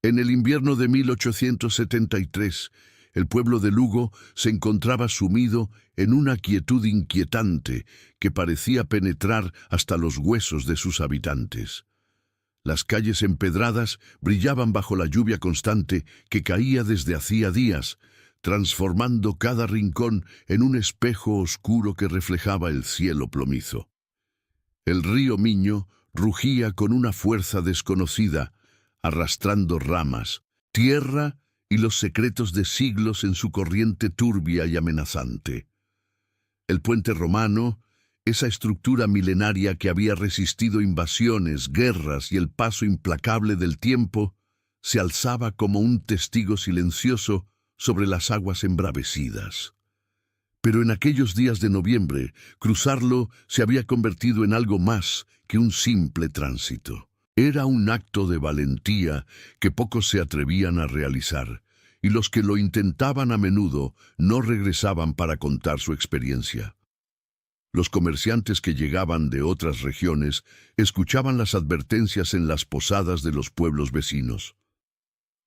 En el invierno de 1873, el pueblo de Lugo se encontraba sumido en una quietud inquietante que parecía penetrar hasta los huesos de sus habitantes. Las calles empedradas brillaban bajo la lluvia constante que caía desde hacía días, transformando cada rincón en un espejo oscuro que reflejaba el cielo plomizo. El río Miño rugía con una fuerza desconocida, arrastrando ramas, tierra y los secretos de siglos en su corriente turbia y amenazante. El puente romano, esa estructura milenaria que había resistido invasiones, guerras y el paso implacable del tiempo, se alzaba como un testigo silencioso sobre las aguas embravecidas. Pero en aquellos días de noviembre, cruzarlo se había convertido en algo más que un simple tránsito. Era un acto de valentía que pocos se atrevían a realizar, y los que lo intentaban a menudo no regresaban para contar su experiencia. Los comerciantes que llegaban de otras regiones escuchaban las advertencias en las posadas de los pueblos vecinos.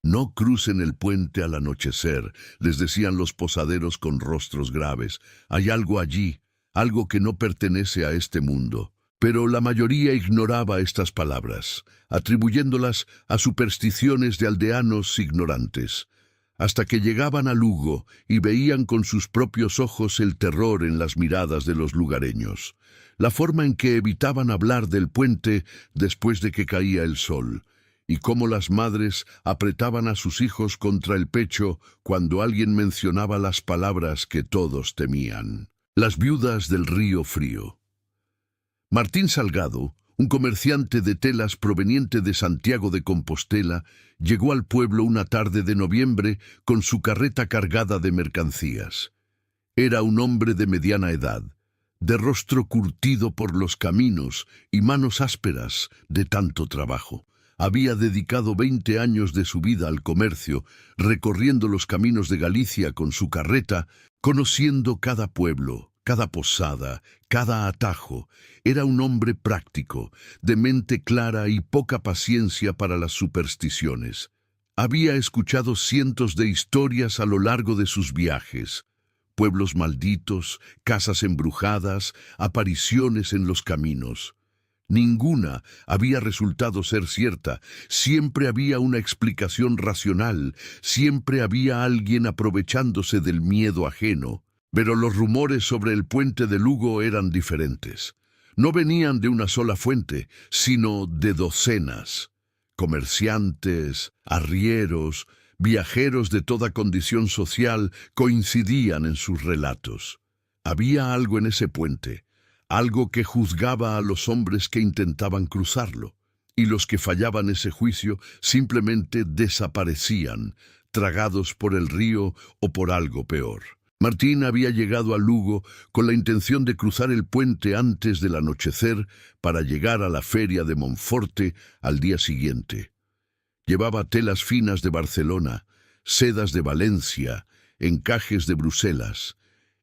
«No crucen el puente al anochecer», les decían los posaderos con rostros graves. «Hay algo allí, algo que no pertenece a este mundo». Pero la mayoría ignoraba estas palabras, atribuyéndolas a supersticiones de aldeanos ignorantes, hasta que llegaban a Lugo y veían con sus propios ojos el terror en las miradas de los lugareños, la forma en que evitaban hablar del puente después de que caía el sol, y cómo las madres apretaban a sus hijos contra el pecho cuando alguien mencionaba las palabras que todos temían. Las viudas del río Frío. Martín Salgado, un comerciante de telas proveniente de Santiago de Compostela, llegó al pueblo una tarde de noviembre con su carreta cargada de mercancías. Era un hombre de mediana edad, de rostro curtido por los caminos y manos ásperas de tanto trabajo. Había dedicado 20 años de su vida al comercio, recorriendo los caminos de Galicia con su carreta, conociendo cada pueblo, cada posada, cada atajo. Era un hombre práctico, de mente clara y poca paciencia para las supersticiones. Había escuchado cientos de historias a lo largo de sus viajes. Pueblos malditos, casas embrujadas, apariciones en los caminos. Ninguna había resultado ser cierta. Siempre había una explicación racional, siempre había alguien aprovechándose del miedo ajeno. Pero los rumores sobre el puente de Lugo eran diferentes. No venían de una sola fuente, sino de docenas. Comerciantes, arrieros, viajeros de toda condición social coincidían en sus relatos. Había algo en ese puente, algo que juzgaba a los hombres que intentaban cruzarlo, y los que fallaban ese juicio simplemente desaparecían, tragados por el río o por algo peor. Martín había llegado a Lugo con la intención de cruzar el puente antes del anochecer para llegar a la feria de Monforte al día siguiente. Llevaba telas finas de Barcelona, sedas de Valencia, encajes de Bruselas.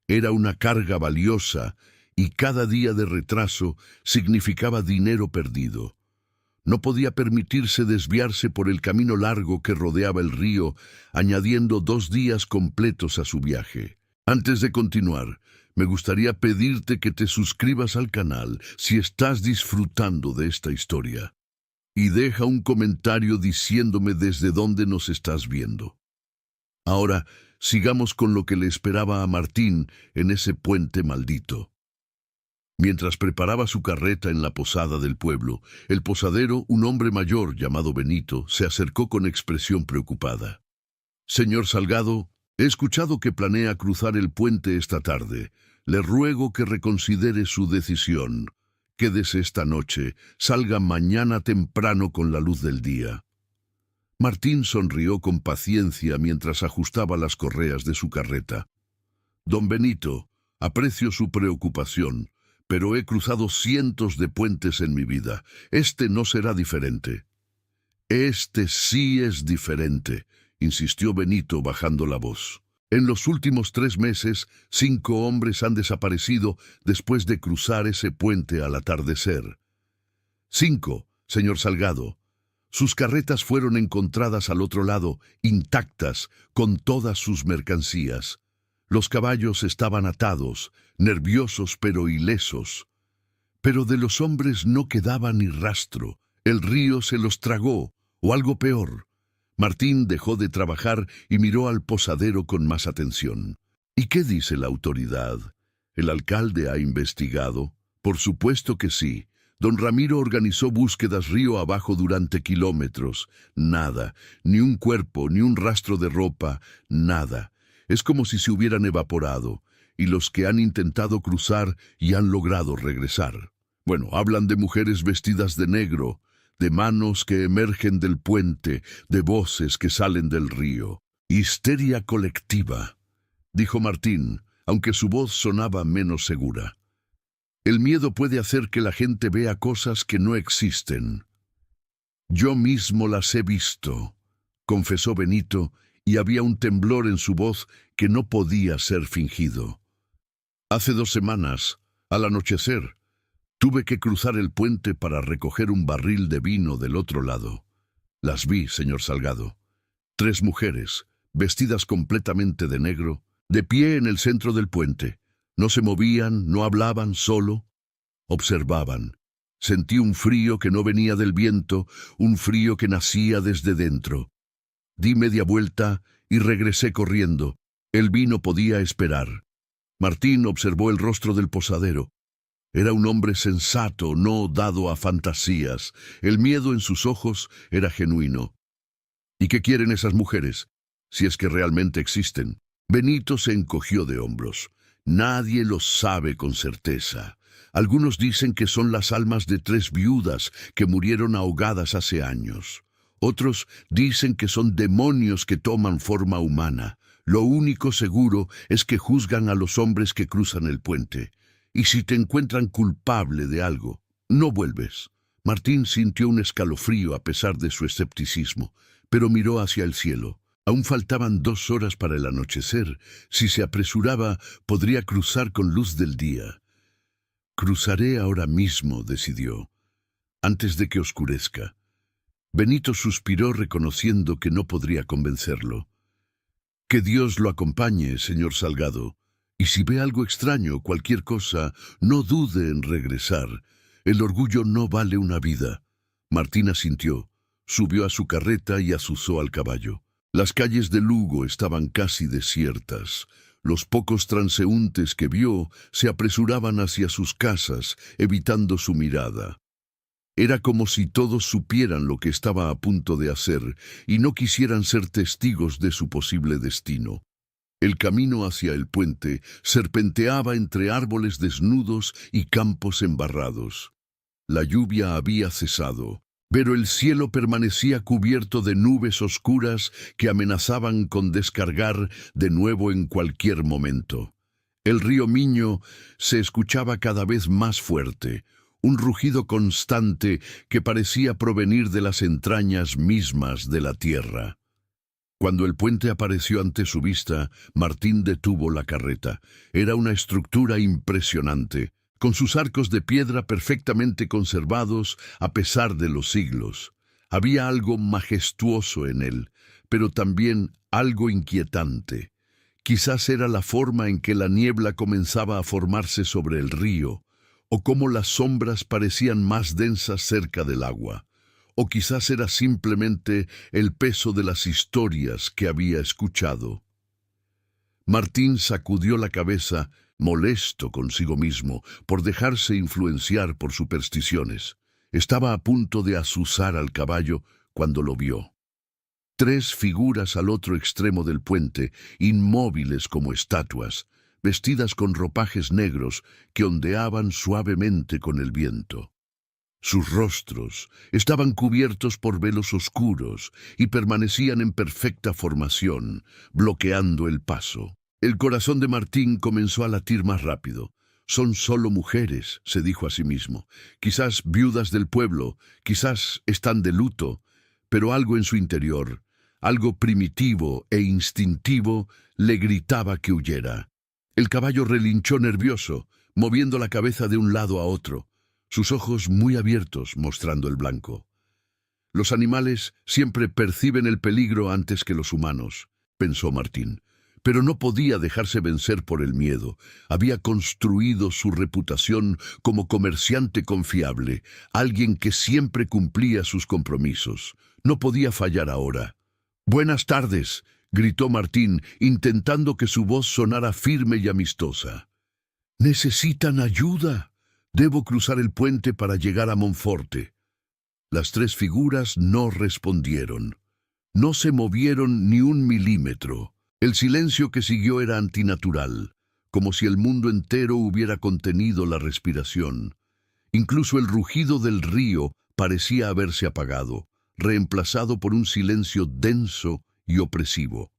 Era una carga valiosa y cada día de retraso significaba dinero perdido. No podía permitirse desviarse por el camino largo que rodeaba el río, añadiendo 2 días completos a su viaje. Antes de continuar, me gustaría pedirte que te suscribas al canal si estás disfrutando de esta historia. Y deja un comentario diciéndome desde dónde nos estás viendo. Ahora, sigamos con lo que le esperaba a Martín en ese puente maldito. Mientras preparaba su carreta en la posada del pueblo, el posadero, un hombre mayor llamado Benito, se acercó con expresión preocupada. «Señor Salgado, he escuchado que planea cruzar el puente esta tarde. Le ruego que reconsidere su decisión. Quédese esta noche, salga mañana temprano con la luz del día». Martín sonrió con paciencia mientras ajustaba las correas de su carreta. «Don Benito, aprecio su preocupación, pero he cruzado cientos de puentes en mi vida. Este no será diferente». «Este sí es diferente», insistió Benito bajando la voz. «En los últimos 3 meses, 5 hombres han desaparecido después de cruzar ese puente al atardecer». «5, señor Salgado. Sus carretas fueron encontradas al otro lado, intactas, con todas sus mercancías. Los caballos estaban atados, nerviosos pero ilesos. Pero de los hombres no quedaba ni rastro. El río se los tragó, o algo peor. Martín dejó de trabajar y miró al posadero con más atención. ¿Y qué dice la autoridad? ¿El alcalde ha investigado? Por supuesto que sí. Don Ramiro organizó búsquedas río abajo durante kilómetros. Nada, ni un cuerpo, ni un rastro de ropa, nada. Es como si se hubieran evaporado, y los que han intentado cruzar y han logrado regresar. Bueno, hablan de mujeres vestidas de negro, de manos que emergen del puente, de voces que salen del río. Histeria colectiva, dijo Martín, aunque su voz sonaba menos segura. El miedo puede hacer que la gente vea cosas que no existen. Yo mismo las he visto, confesó Benito, y había un temblor en su voz que no podía ser fingido. Hace 2 semanas, al anochecer, tuve que cruzar el puente para recoger un barril de vino del otro lado. Las vi, señor Salgado. 3 mujeres, vestidas completamente de negro, de pie en el centro del puente. No se movían, no hablaban, solo observaban. Sentí un frío que no venía del viento, un frío que nacía desde dentro. Di media vuelta y regresé corriendo. El vino podía esperar. Martín observó el rostro del posadero. Era un hombre sensato, no dado a fantasías. El miedo en sus ojos era genuino. ¿Y qué quieren esas mujeres? Si es que realmente existen. Benito se encogió de hombros. Nadie lo sabe con certeza. Algunos dicen que son las almas de 3 viudas que murieron ahogadas hace años. Otros dicen que son demonios que toman forma humana. Lo único seguro es que juzgan a los hombres que cruzan el puente. Y si te encuentran culpable de algo, no vuelves. Martín sintió un escalofrío a pesar de su escepticismo, pero miró hacia el cielo. Aún faltaban 2 horas para el anochecer. Si se apresuraba, podría cruzar con luz del día. Cruzaré ahora mismo, decidió, antes de que oscurezca. Benito suspiró reconociendo que no podría convencerlo. Que Dios lo acompañe, señor Salgado. Y si ve algo extraño, cualquier cosa, no dude en regresar. El orgullo no vale una vida. Martín asintió, subió a su carreta y azuzó al caballo. Las calles de Lugo estaban casi desiertas. Los pocos transeúntes que vio se apresuraban hacia sus casas, evitando su mirada. Era como si todos supieran lo que estaba a punto de hacer y no quisieran ser testigos de su posible destino. El camino hacia el puente serpenteaba entre árboles desnudos y campos embarrados. La lluvia había cesado, pero el cielo permanecía cubierto de nubes oscuras que amenazaban con descargar de nuevo en cualquier momento. El río Miño se escuchaba cada vez más fuerte, un rugido constante que parecía provenir de las entrañas mismas de la tierra. Cuando el puente apareció ante su vista, Martín detuvo la carreta. Era una estructura impresionante, con sus arcos de piedra perfectamente conservados a pesar de los siglos. Había algo majestuoso en él, pero también algo inquietante. Quizás era la forma en que la niebla comenzaba a formarse sobre el río, o cómo las sombras parecían más densas cerca del agua. O quizás era simplemente el peso de las historias que había escuchado. Martín sacudió la cabeza, molesto consigo mismo por dejarse influenciar por supersticiones. Estaba a punto de azuzar al caballo cuando lo vio. 3 figuras al otro extremo del puente, inmóviles como estatuas, vestidas con ropajes negros que ondeaban suavemente con el viento. Sus rostros estaban cubiertos por velos oscuros y permanecían en perfecta formación, bloqueando el paso. El corazón de Martín comenzó a latir más rápido. Son solo mujeres, se dijo a sí mismo. Quizás viudas del pueblo, quizás están de luto, pero algo en su interior, algo primitivo e instintivo, le gritaba que huyera. El caballo relinchó nervioso, moviendo la cabeza de un lado a otro, sus ojos muy abiertos mostrando el blanco. Los animales siempre perciben el peligro antes que los humanos, pensó Martín. Pero no podía dejarse vencer por el miedo. Había construido su reputación como comerciante confiable, alguien que siempre cumplía sus compromisos. No podía fallar ahora. «Buenas tardes», gritó Martín, intentando que su voz sonara firme y amistosa. «¿Necesitan ayuda? Debo cruzar el puente para llegar a Monforte». Las tres figuras no respondieron. No se movieron ni un milímetro. El silencio que siguió era antinatural, como si el mundo entero hubiera contenido la respiración. Incluso el rugido del río parecía haberse apagado, reemplazado por un silencio denso y opresivo.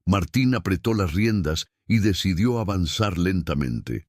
Martín apretó las riendas y decidió avanzar lentamente.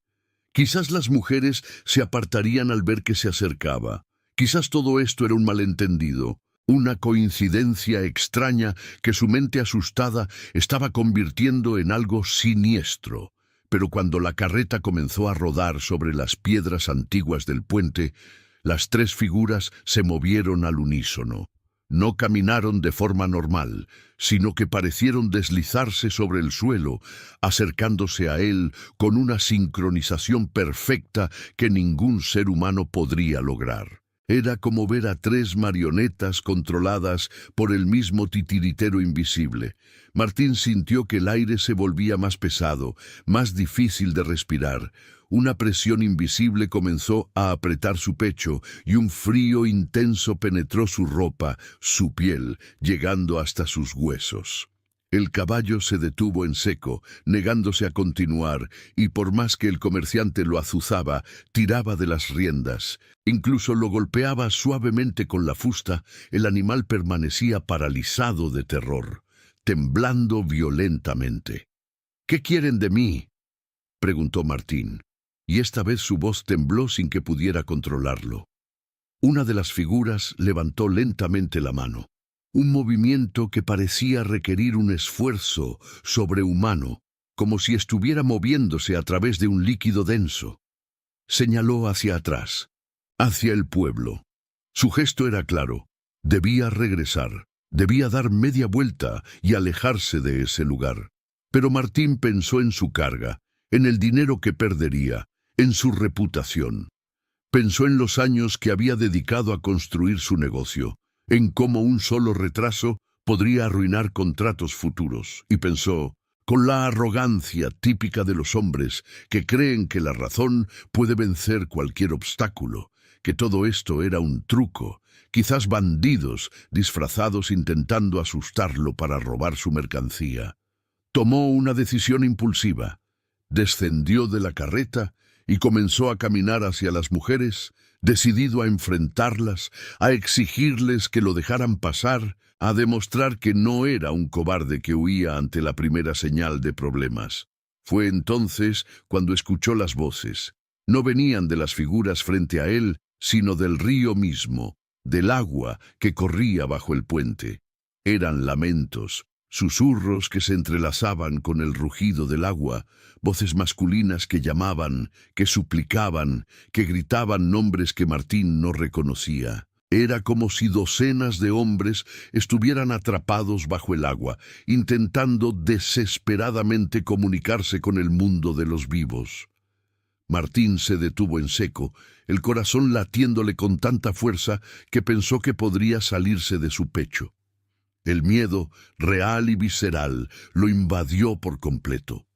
Quizás las mujeres se apartarían al ver que se acercaba. Quizás todo esto era un malentendido. Una coincidencia extraña que su mente asustada estaba convirtiendo en algo siniestro. Pero cuando la carreta comenzó a rodar sobre las piedras antiguas del puente, las tres figuras se movieron al unísono. No caminaron de forma normal, sino que parecieron deslizarse sobre el suelo, acercándose a él con una sincronización perfecta que ningún ser humano podría lograr. Era como ver a tres marionetas controladas por el mismo titiritero invisible. Martín sintió que el aire se volvía más pesado, más difícil de respirar. Una presión invisible comenzó a apretar su pecho y un frío intenso penetró su ropa, su piel, llegando hasta sus huesos. El caballo se detuvo en seco, negándose a continuar, y por más que el comerciante lo azuzaba, tiraba de las riendas. Incluso lo golpeaba suavemente con la fusta, el animal permanecía paralizado de terror, temblando violentamente. «¿Qué quieren de mí?», preguntó Martín, y esta vez su voz tembló sin que pudiera controlarlo. Una de las figuras levantó lentamente la mano. Un movimiento que parecía requerir un esfuerzo sobrehumano, como si estuviera moviéndose a través de un líquido denso. Señaló hacia atrás, hacia el pueblo. Su gesto era claro. Debía regresar, debía dar media vuelta y alejarse de ese lugar. Pero Martín pensó en su carga, en el dinero que perdería, en su reputación. Pensó en los años que había dedicado a construir su negocio, en cómo un solo retraso podría arruinar contratos futuros, y pensó, con la arrogancia típica de los hombres que creen que la razón puede vencer cualquier obstáculo, que todo esto era un truco, quizás bandidos disfrazados intentando asustarlo para robar su mercancía. Tomó una decisión impulsiva, descendió de la carreta y comenzó a caminar hacia las mujeres, decidido a enfrentarlas, a exigirles que lo dejaran pasar, a demostrar que no era un cobarde que huía ante la primera señal de problemas. Fue entonces cuando escuchó las voces. No venían de las figuras frente a él, sino del río mismo, del agua que corría bajo el puente. Eran lamentos, susurros que se entrelazaban con el rugido del agua, voces masculinas que llamaban, que suplicaban, que gritaban nombres que Martín no reconocía. Era como si docenas de hombres estuvieran atrapados bajo el agua, intentando desesperadamente comunicarse con el mundo de los vivos. Martín se detuvo en seco, el corazón latiéndole con tanta fuerza que pensó que podría salirse de su pecho. El miedo, real y visceral, lo invadió por completo.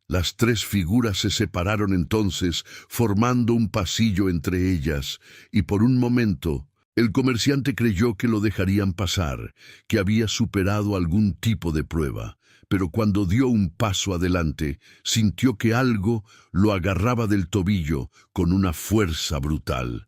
Las tres figuras se separaron entonces, formando un pasillo entre ellas, y por un momento el comerciante creyó que lo dejarían pasar, que había superado algún tipo de prueba, pero cuando dio un paso adelante, sintió que algo lo agarraba del tobillo con una fuerza brutal.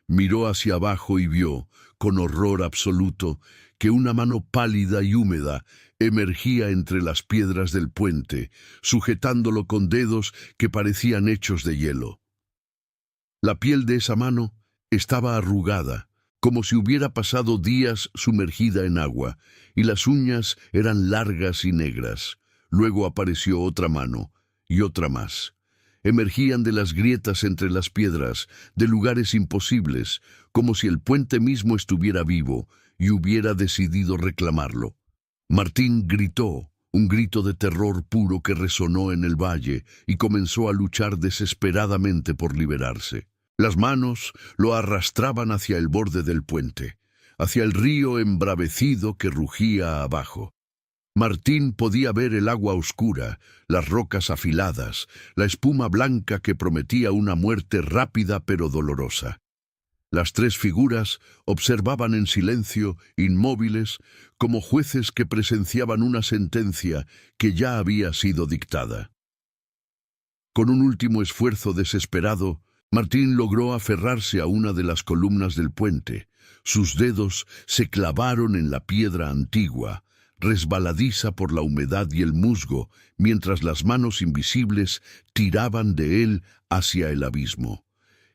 Miró hacia abajo y vio, con horror absoluto, que una mano pálida y húmeda emergía entre las piedras del puente, sujetándolo con dedos que parecían hechos de hielo. La piel de esa mano estaba arrugada, como si hubiera pasado días sumergida en agua, y las uñas eran largas y negras. Luego apareció otra mano, y otra más. Emergían de las grietas entre las piedras, de lugares imposibles, como si el puente mismo estuviera vivo, y hubiera decidido reclamarlo. Martín gritó, un grito de terror puro que resonó en el valle, y comenzó a luchar desesperadamente por liberarse. Las manos lo arrastraban hacia el borde del puente, hacia el río embravecido que rugía abajo. Martín podía ver el agua oscura, las rocas afiladas, la espuma blanca que prometía una muerte rápida pero dolorosa. Las tres figuras observaban en silencio, inmóviles, como jueces que presenciaban una sentencia que ya había sido dictada. Con un último esfuerzo desesperado, Martín logró aferrarse a una de las columnas del puente. Sus dedos se clavaron en la piedra antigua, resbaladiza por la humedad y el musgo, mientras las manos invisibles tiraban de él hacia el abismo.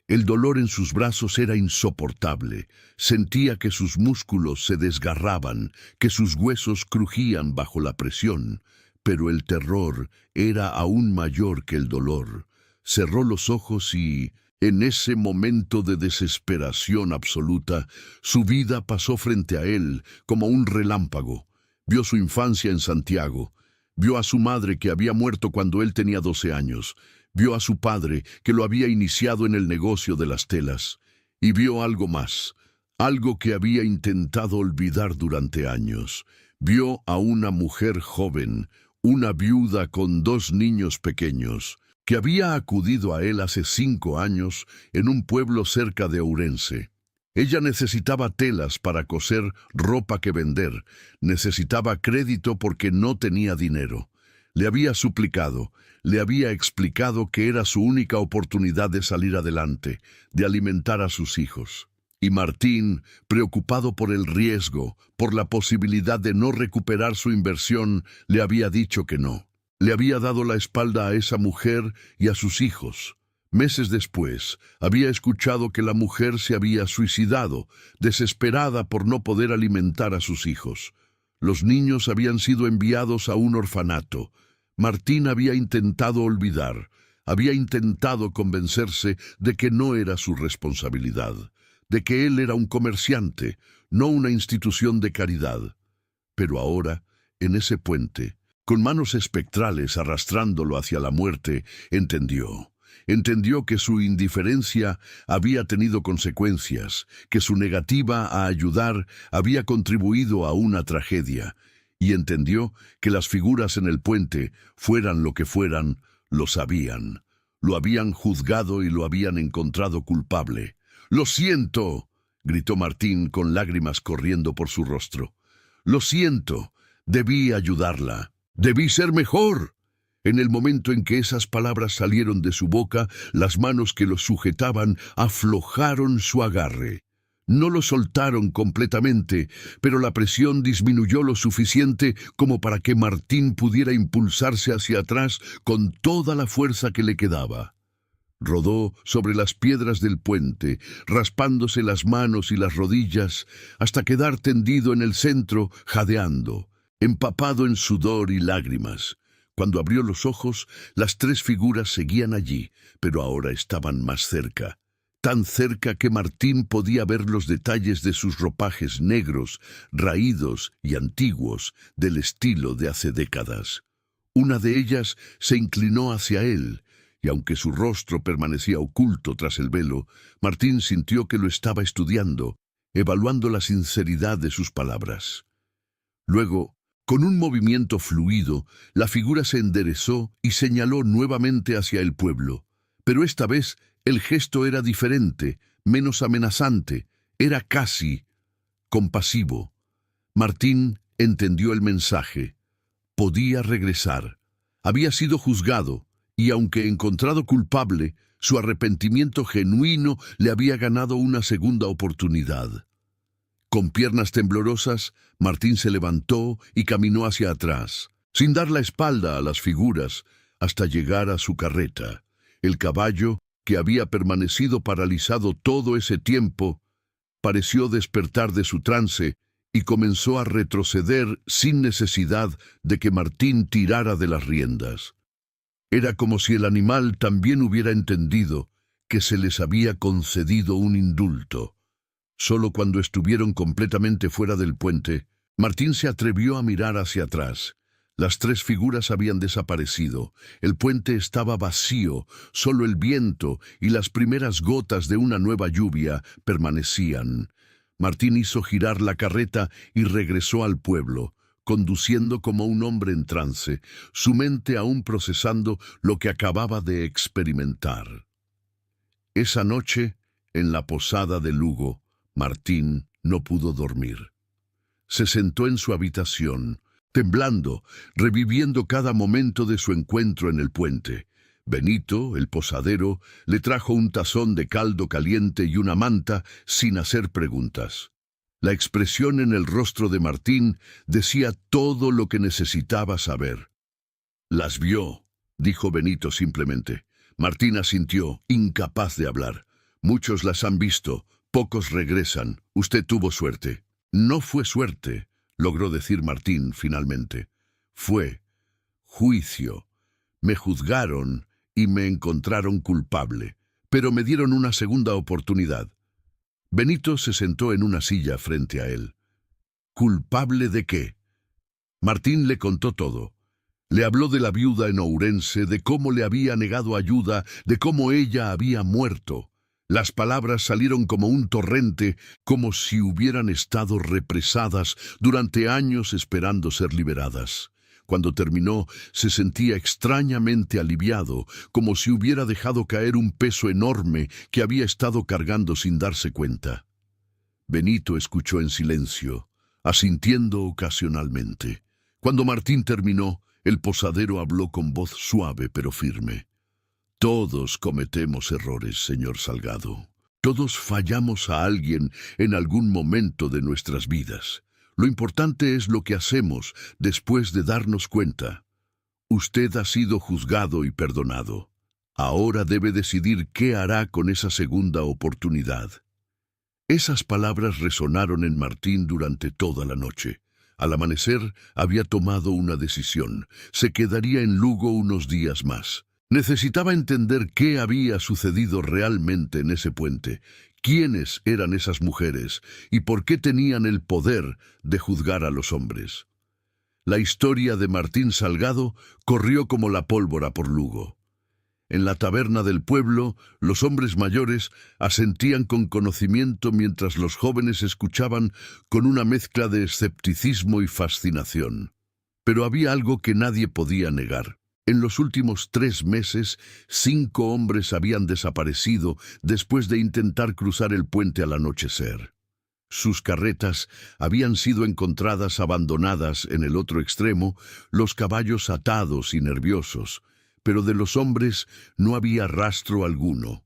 El dolor en sus brazos era insoportable. Sentía que sus músculos se desgarraban, que sus huesos crujían bajo la presión, pero el terror era aún mayor que el dolor. Cerró los ojos y, en ese momento de desesperación absoluta, su vida pasó frente a él como un relámpago. Vio su infancia en Santiago, vio a su madre que había muerto cuando él tenía 12 años, vio a su padre que lo había iniciado en el negocio de las telas, y vio algo más, algo que había intentado olvidar durante años. Vio a una mujer joven, una viuda con 2 niños pequeños, que había acudido a él hace 5 años en un pueblo cerca de Ourense. Ella necesitaba telas para coser ropa que vender, necesitaba crédito porque no tenía dinero. Le había suplicado, le había explicado que era su única oportunidad de salir adelante, de alimentar a sus hijos. Y Martín, preocupado por el riesgo, por la posibilidad de no recuperar su inversión, le había dicho que no. Le había dado la espalda a esa mujer y a sus hijos. Meses después, había escuchado que la mujer se había suicidado, desesperada por no poder alimentar a sus hijos. Los niños habían sido enviados a un orfanato. Martín había intentado olvidar, había intentado convencerse de que no era su responsabilidad, de que él era un comerciante, no una institución de caridad. Pero ahora, en ese puente, con manos espectrales arrastrándolo hacia la muerte, entendió que su indiferencia había tenido consecuencias, que su negativa a ayudar había contribuido a una tragedia, y entendió que las figuras en el puente, fueran lo que fueran, lo sabían. Lo habían juzgado y lo habían encontrado culpable. «¡Lo siento!», gritó Martín con lágrimas corriendo por su rostro. «¡Lo siento! Debí ayudarla. Debí ser mejor». En el momento en que esas palabras salieron de su boca, las manos que lo sujetaban aflojaron su agarre. No lo soltaron completamente, pero la presión disminuyó lo suficiente como para que Martín pudiera impulsarse hacia atrás con toda la fuerza que le quedaba. Rodó sobre las piedras del puente, raspándose las manos y las rodillas, hasta quedar tendido en el centro, jadeando, empapado en sudor y lágrimas. Cuando abrió los ojos, las 3 figuras seguían allí, pero ahora estaban más cerca. Tan cerca que Martín podía ver los detalles de sus ropajes negros, raídos y antiguos, del estilo de hace décadas. Una de ellas se inclinó hacia él, y aunque su rostro permanecía oculto tras el velo, Martín sintió que lo estaba estudiando, evaluando la sinceridad de sus palabras. Luego, con un movimiento fluido, la figura se enderezó y señaló nuevamente hacia el pueblo. Pero esta vez el gesto era diferente, menos amenazante, era casi compasivo. Martín entendió el mensaje. Podía regresar. Había sido juzgado, y aunque encontrado culpable, su arrepentimiento genuino le había ganado una segunda oportunidad. Con piernas temblorosas, Martín se levantó y caminó hacia atrás, sin dar la espalda a las figuras, hasta llegar a su carreta. El caballo, que había permanecido paralizado todo ese tiempo, pareció despertar de su trance y comenzó a retroceder sin necesidad de que Martín tirara de las riendas. Era como si el animal también hubiera entendido que se les había concedido un indulto. Solo cuando estuvieron completamente fuera del puente, Martín se atrevió a mirar hacia atrás. Las tres figuras habían desaparecido. El puente estaba vacío, solo el viento y las primeras gotas de una nueva lluvia permanecían. Martín hizo girar la carreta y regresó al pueblo, conduciendo como un hombre en trance, su mente aún procesando lo que acababa de experimentar. Esa noche, en la posada de Lugo, Martín no pudo dormir. Se sentó en su habitación, temblando, reviviendo cada momento de su encuentro en el puente. Benito, el posadero, le trajo un tazón de caldo caliente y una manta sin hacer preguntas. La expresión en el rostro de Martín decía todo lo que necesitaba saber. «Las vio», dijo Benito simplemente. Martín asintió, incapaz de hablar. «Muchos las han visto, pocos regresan. Usted tuvo suerte». «No fue suerte», logró decir Martín finalmente. «Fue juicio. Me juzgaron y me encontraron culpable, pero me dieron una segunda oportunidad». Benito se sentó en una silla frente a él. ¿Culpable de qué? Martín le contó todo. Le habló de la viuda en Ourense, de cómo le había negado ayuda, de cómo ella había muerto. Las palabras salieron como un torrente, como si hubieran estado represadas durante años esperando ser liberadas. Cuando terminó, se sentía extrañamente aliviado, como si hubiera dejado caer un peso enorme que había estado cargando sin darse cuenta. Benito escuchó en silencio, asintiendo ocasionalmente. Cuando Martín terminó, el posadero habló con voz suave pero firme. «Todos cometemos errores, señor Salgado. Todos fallamos a alguien en algún momento de nuestras vidas. Lo importante es lo que hacemos después de darnos cuenta. Usted ha sido juzgado y perdonado. Ahora debe decidir qué hará con esa segunda oportunidad». Esas palabras resonaron en Martín durante toda la noche. Al amanecer, había tomado una decisión. Se quedaría en Lugo unos días más. Necesitaba entender qué había sucedido realmente en ese puente, quiénes eran esas mujeres y por qué tenían el poder de juzgar a los hombres. La historia de Martín Salgado corrió como la pólvora por Lugo. En la taberna del pueblo, los hombres mayores asentían con conocimiento mientras los jóvenes escuchaban con una mezcla de escepticismo y fascinación. Pero había algo que nadie podía negar. En los últimos 3 meses, 5 hombres habían desaparecido después de intentar cruzar el puente al anochecer. Sus carretas habían sido encontradas abandonadas en el otro extremo, los caballos atados y nerviosos, pero de los hombres no había rastro alguno.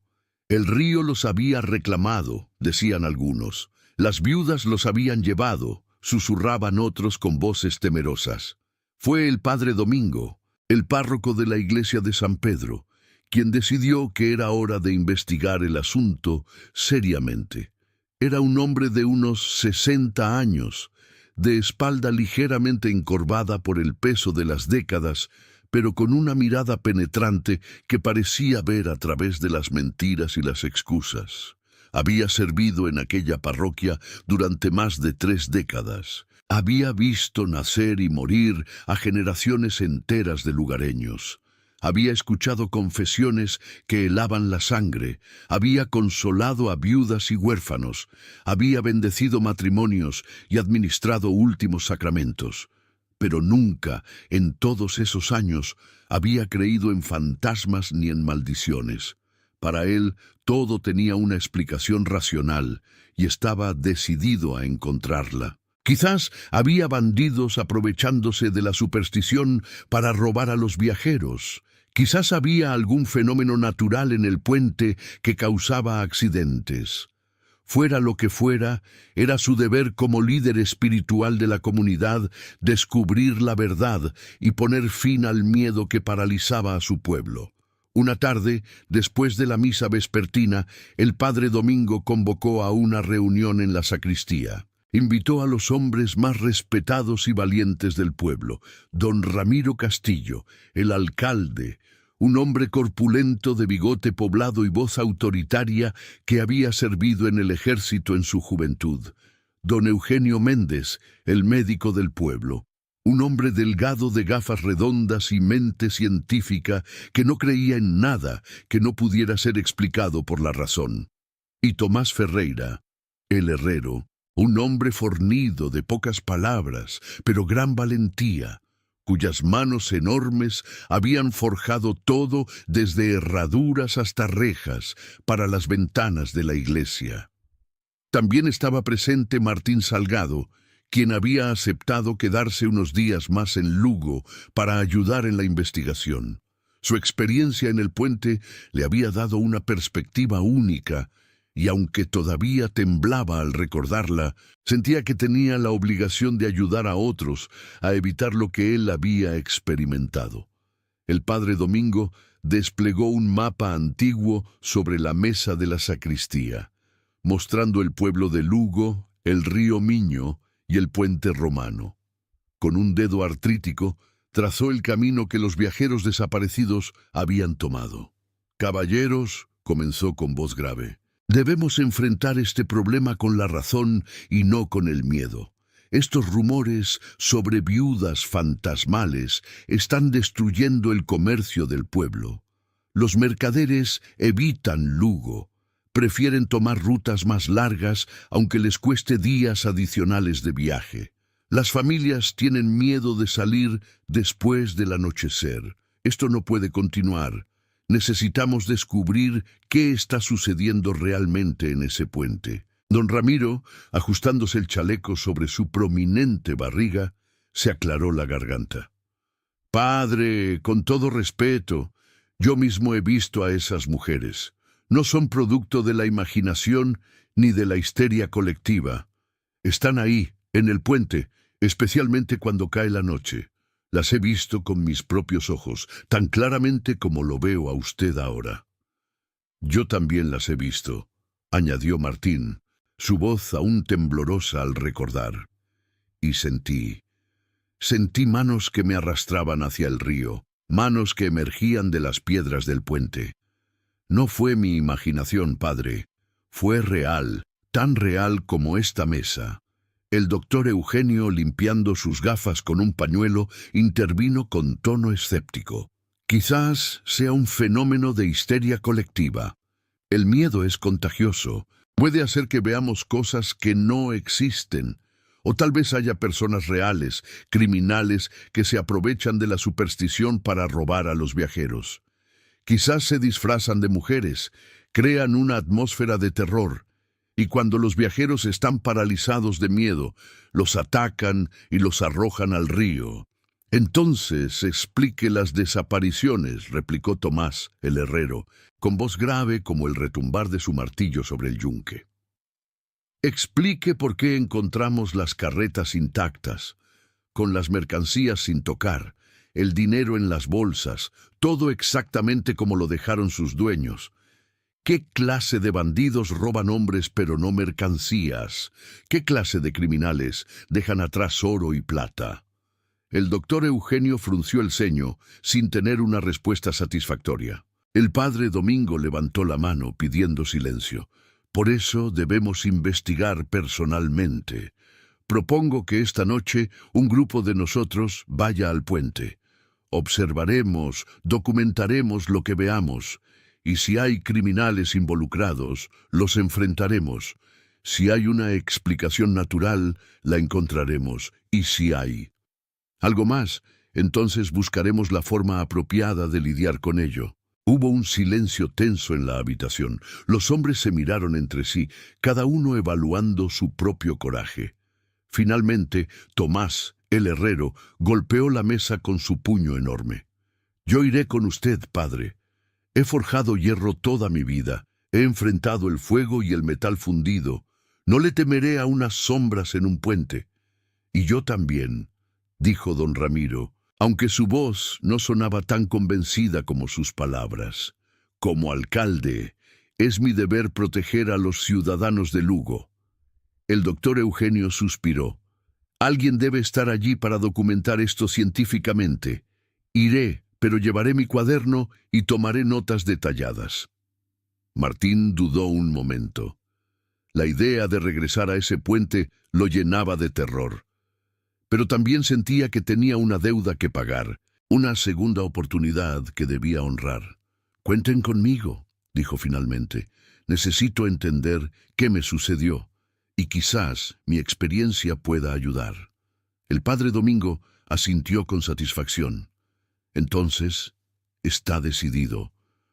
El río los había reclamado, decían algunos. Las viudas los habían llevado, susurraban otros con voces temerosas. Fue el padre Domingo, el párroco de la iglesia de San Pedro, quien decidió que era hora de investigar el asunto seriamente. Era un hombre de unos 60 años, de espalda ligeramente encorvada por el peso de las décadas, pero con una mirada penetrante que parecía ver a través de las mentiras y las excusas. Había servido en aquella parroquia durante más de 3 décadas. Había visto nacer y morir a generaciones enteras de lugareños. Había escuchado confesiones que helaban la sangre, había consolado a viudas y huérfanos, había bendecido matrimonios y administrado últimos sacramentos. Pero nunca, en todos esos años, había creído en fantasmas ni en maldiciones. Para él, todo tenía una explicación racional y estaba decidido a encontrarla. Quizás había bandidos aprovechándose de la superstición para robar a los viajeros. Quizás había algún fenómeno natural en el puente que causaba accidentes. Fuera lo que fuera, era su deber como líder espiritual de la comunidad descubrir la verdad y poner fin al miedo que paralizaba a su pueblo. Una tarde, después de la misa vespertina, el padre Domingo convocó a una reunión en la sacristía. Invitó a los hombres más respetados y valientes del pueblo, don Ramiro Castillo, el alcalde, un hombre corpulento de bigote poblado y voz autoritaria que había servido en el ejército en su juventud. Don Eugenio Méndez, el médico del pueblo. Un hombre delgado de gafas redondas y mente científica que no creía en nada que no pudiera ser explicado por la razón. Y Tomás Ferreira, el herrero, un hombre fornido de pocas palabras, pero gran valentía, cuyas manos enormes habían forjado todo desde herraduras hasta rejas para las ventanas de la iglesia. También estaba presente Martín Salgado, quien había aceptado quedarse unos días más en Lugo para ayudar en la investigación. Su experiencia en el puente le había dado una perspectiva única, y aunque todavía temblaba al recordarla, sentía que tenía la obligación de ayudar a otros a evitar lo que él había experimentado. El padre Domingo desplegó un mapa antiguo sobre la mesa de la sacristía, mostrando el pueblo de Lugo, el río Miño y el puente romano. Con un dedo artrítico, trazó el camino que los viajeros desaparecidos habían tomado. «Caballeros», comenzó con voz grave, «debemos enfrentar este problema con la razón y no con el miedo. Estos rumores sobre viudas fantasmales están destruyendo el comercio del pueblo. Los mercaderes evitan Lugo. Prefieren tomar rutas más largas, aunque les cueste días adicionales de viaje. Las familias tienen miedo de salir después del anochecer. Esto no puede continuar. Necesitamos descubrir qué está sucediendo realmente en ese puente». Don Ramiro, ajustándose el chaleco sobre su prominente barriga, se aclaró la garganta. «Padre, con todo respeto, yo mismo he visto a esas mujeres. No son producto de la imaginación ni de la histeria colectiva. Están ahí, en el puente, especialmente cuando cae la noche. Las he visto con mis propios ojos, tan claramente como lo veo a usted ahora». «Yo también las he visto», añadió Martín, su voz aún temblorosa al recordar. «Y sentí manos que me arrastraban hacia el río, manos que emergían de las piedras del puente. No fue mi imaginación, padre, fue real, tan real como esta mesa». El doctor Eugenio, limpiando sus gafas con un pañuelo, intervino con tono escéptico. «Quizás sea un fenómeno de histeria colectiva. El miedo es contagioso. Puede hacer que veamos cosas que no existen. O tal vez haya personas reales, criminales, que se aprovechan de la superstición para robar a los viajeros. Quizás se disfrazan de mujeres, crean una atmósfera de terror, y cuando los viajeros están paralizados de miedo, los atacan y los arrojan al río. Entonces explique las desapariciones», replicó Tomás, el herrero, con voz grave como el retumbar de su martillo sobre el yunque. «Explique por qué encontramos las carretas intactas, con las mercancías sin tocar, el dinero en las bolsas, todo exactamente como lo dejaron sus dueños. ¿Qué clase de bandidos roban hombres pero no mercancías? ¿Qué clase de criminales dejan atrás oro y plata?» El doctor Eugenio frunció el ceño sin tener una respuesta satisfactoria. El padre Domingo levantó la mano pidiendo silencio. «Por eso debemos investigar personalmente. Propongo que esta noche un grupo de nosotros vaya al puente. Observaremos, documentaremos lo que veamos, y si hay criminales involucrados, los enfrentaremos. Si hay una explicación natural, la encontraremos, y si hay algo más, entonces buscaremos la forma apropiada de lidiar con ello». Hubo un silencio tenso en la habitación. Los hombres se miraron entre sí, cada uno evaluando su propio coraje. Finalmente, Tomás, el herrero, golpeó la mesa con su puño enorme. «Yo iré con usted, padre. He forjado hierro toda mi vida. He enfrentado el fuego y el metal fundido. No le temeré a unas sombras en un puente». «Y yo también», dijo don Ramiro, aunque su voz no sonaba tan convencida como sus palabras. «Como alcalde, es mi deber proteger a los ciudadanos de Lugo». El doctor Eugenio suspiró. «Alguien debe estar allí para documentar esto científicamente. Iré, pero llevaré mi cuaderno y tomaré notas detalladas. Martín dudó un momento. La idea de regresar a ese puente lo llenaba de terror. Pero también sentía que tenía una deuda que pagar, una segunda oportunidad que debía honrar. «Cuenten conmigo», dijo finalmente. «Necesito entender qué me sucedió, y quizás mi experiencia pueda ayudar». El padre Domingo asintió con satisfacción. «Entonces, está decidido.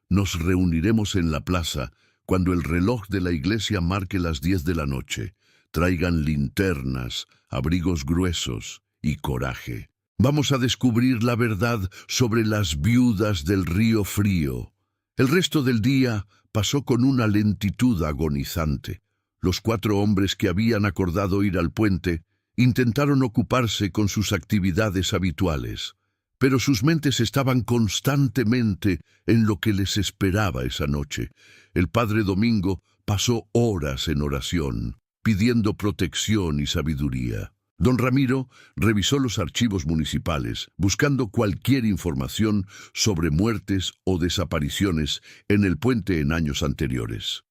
Nos reuniremos en la plaza cuando el reloj de la iglesia marque las 10 de la noche. Traigan linternas, abrigos gruesos y coraje. Vamos a descubrir la verdad sobre las viudas del Río Frío». El resto del día pasó con una lentitud agonizante. Los 4 hombres que habían acordado ir al puente intentaron ocuparse con sus actividades habituales, pero sus mentes estaban constantemente en lo que les esperaba esa noche. El padre Domingo pasó horas en oración, pidiendo protección y sabiduría. Don Ramiro revisó los archivos municipales, buscando cualquier información sobre muertes o desapariciones en el puente en años anteriores.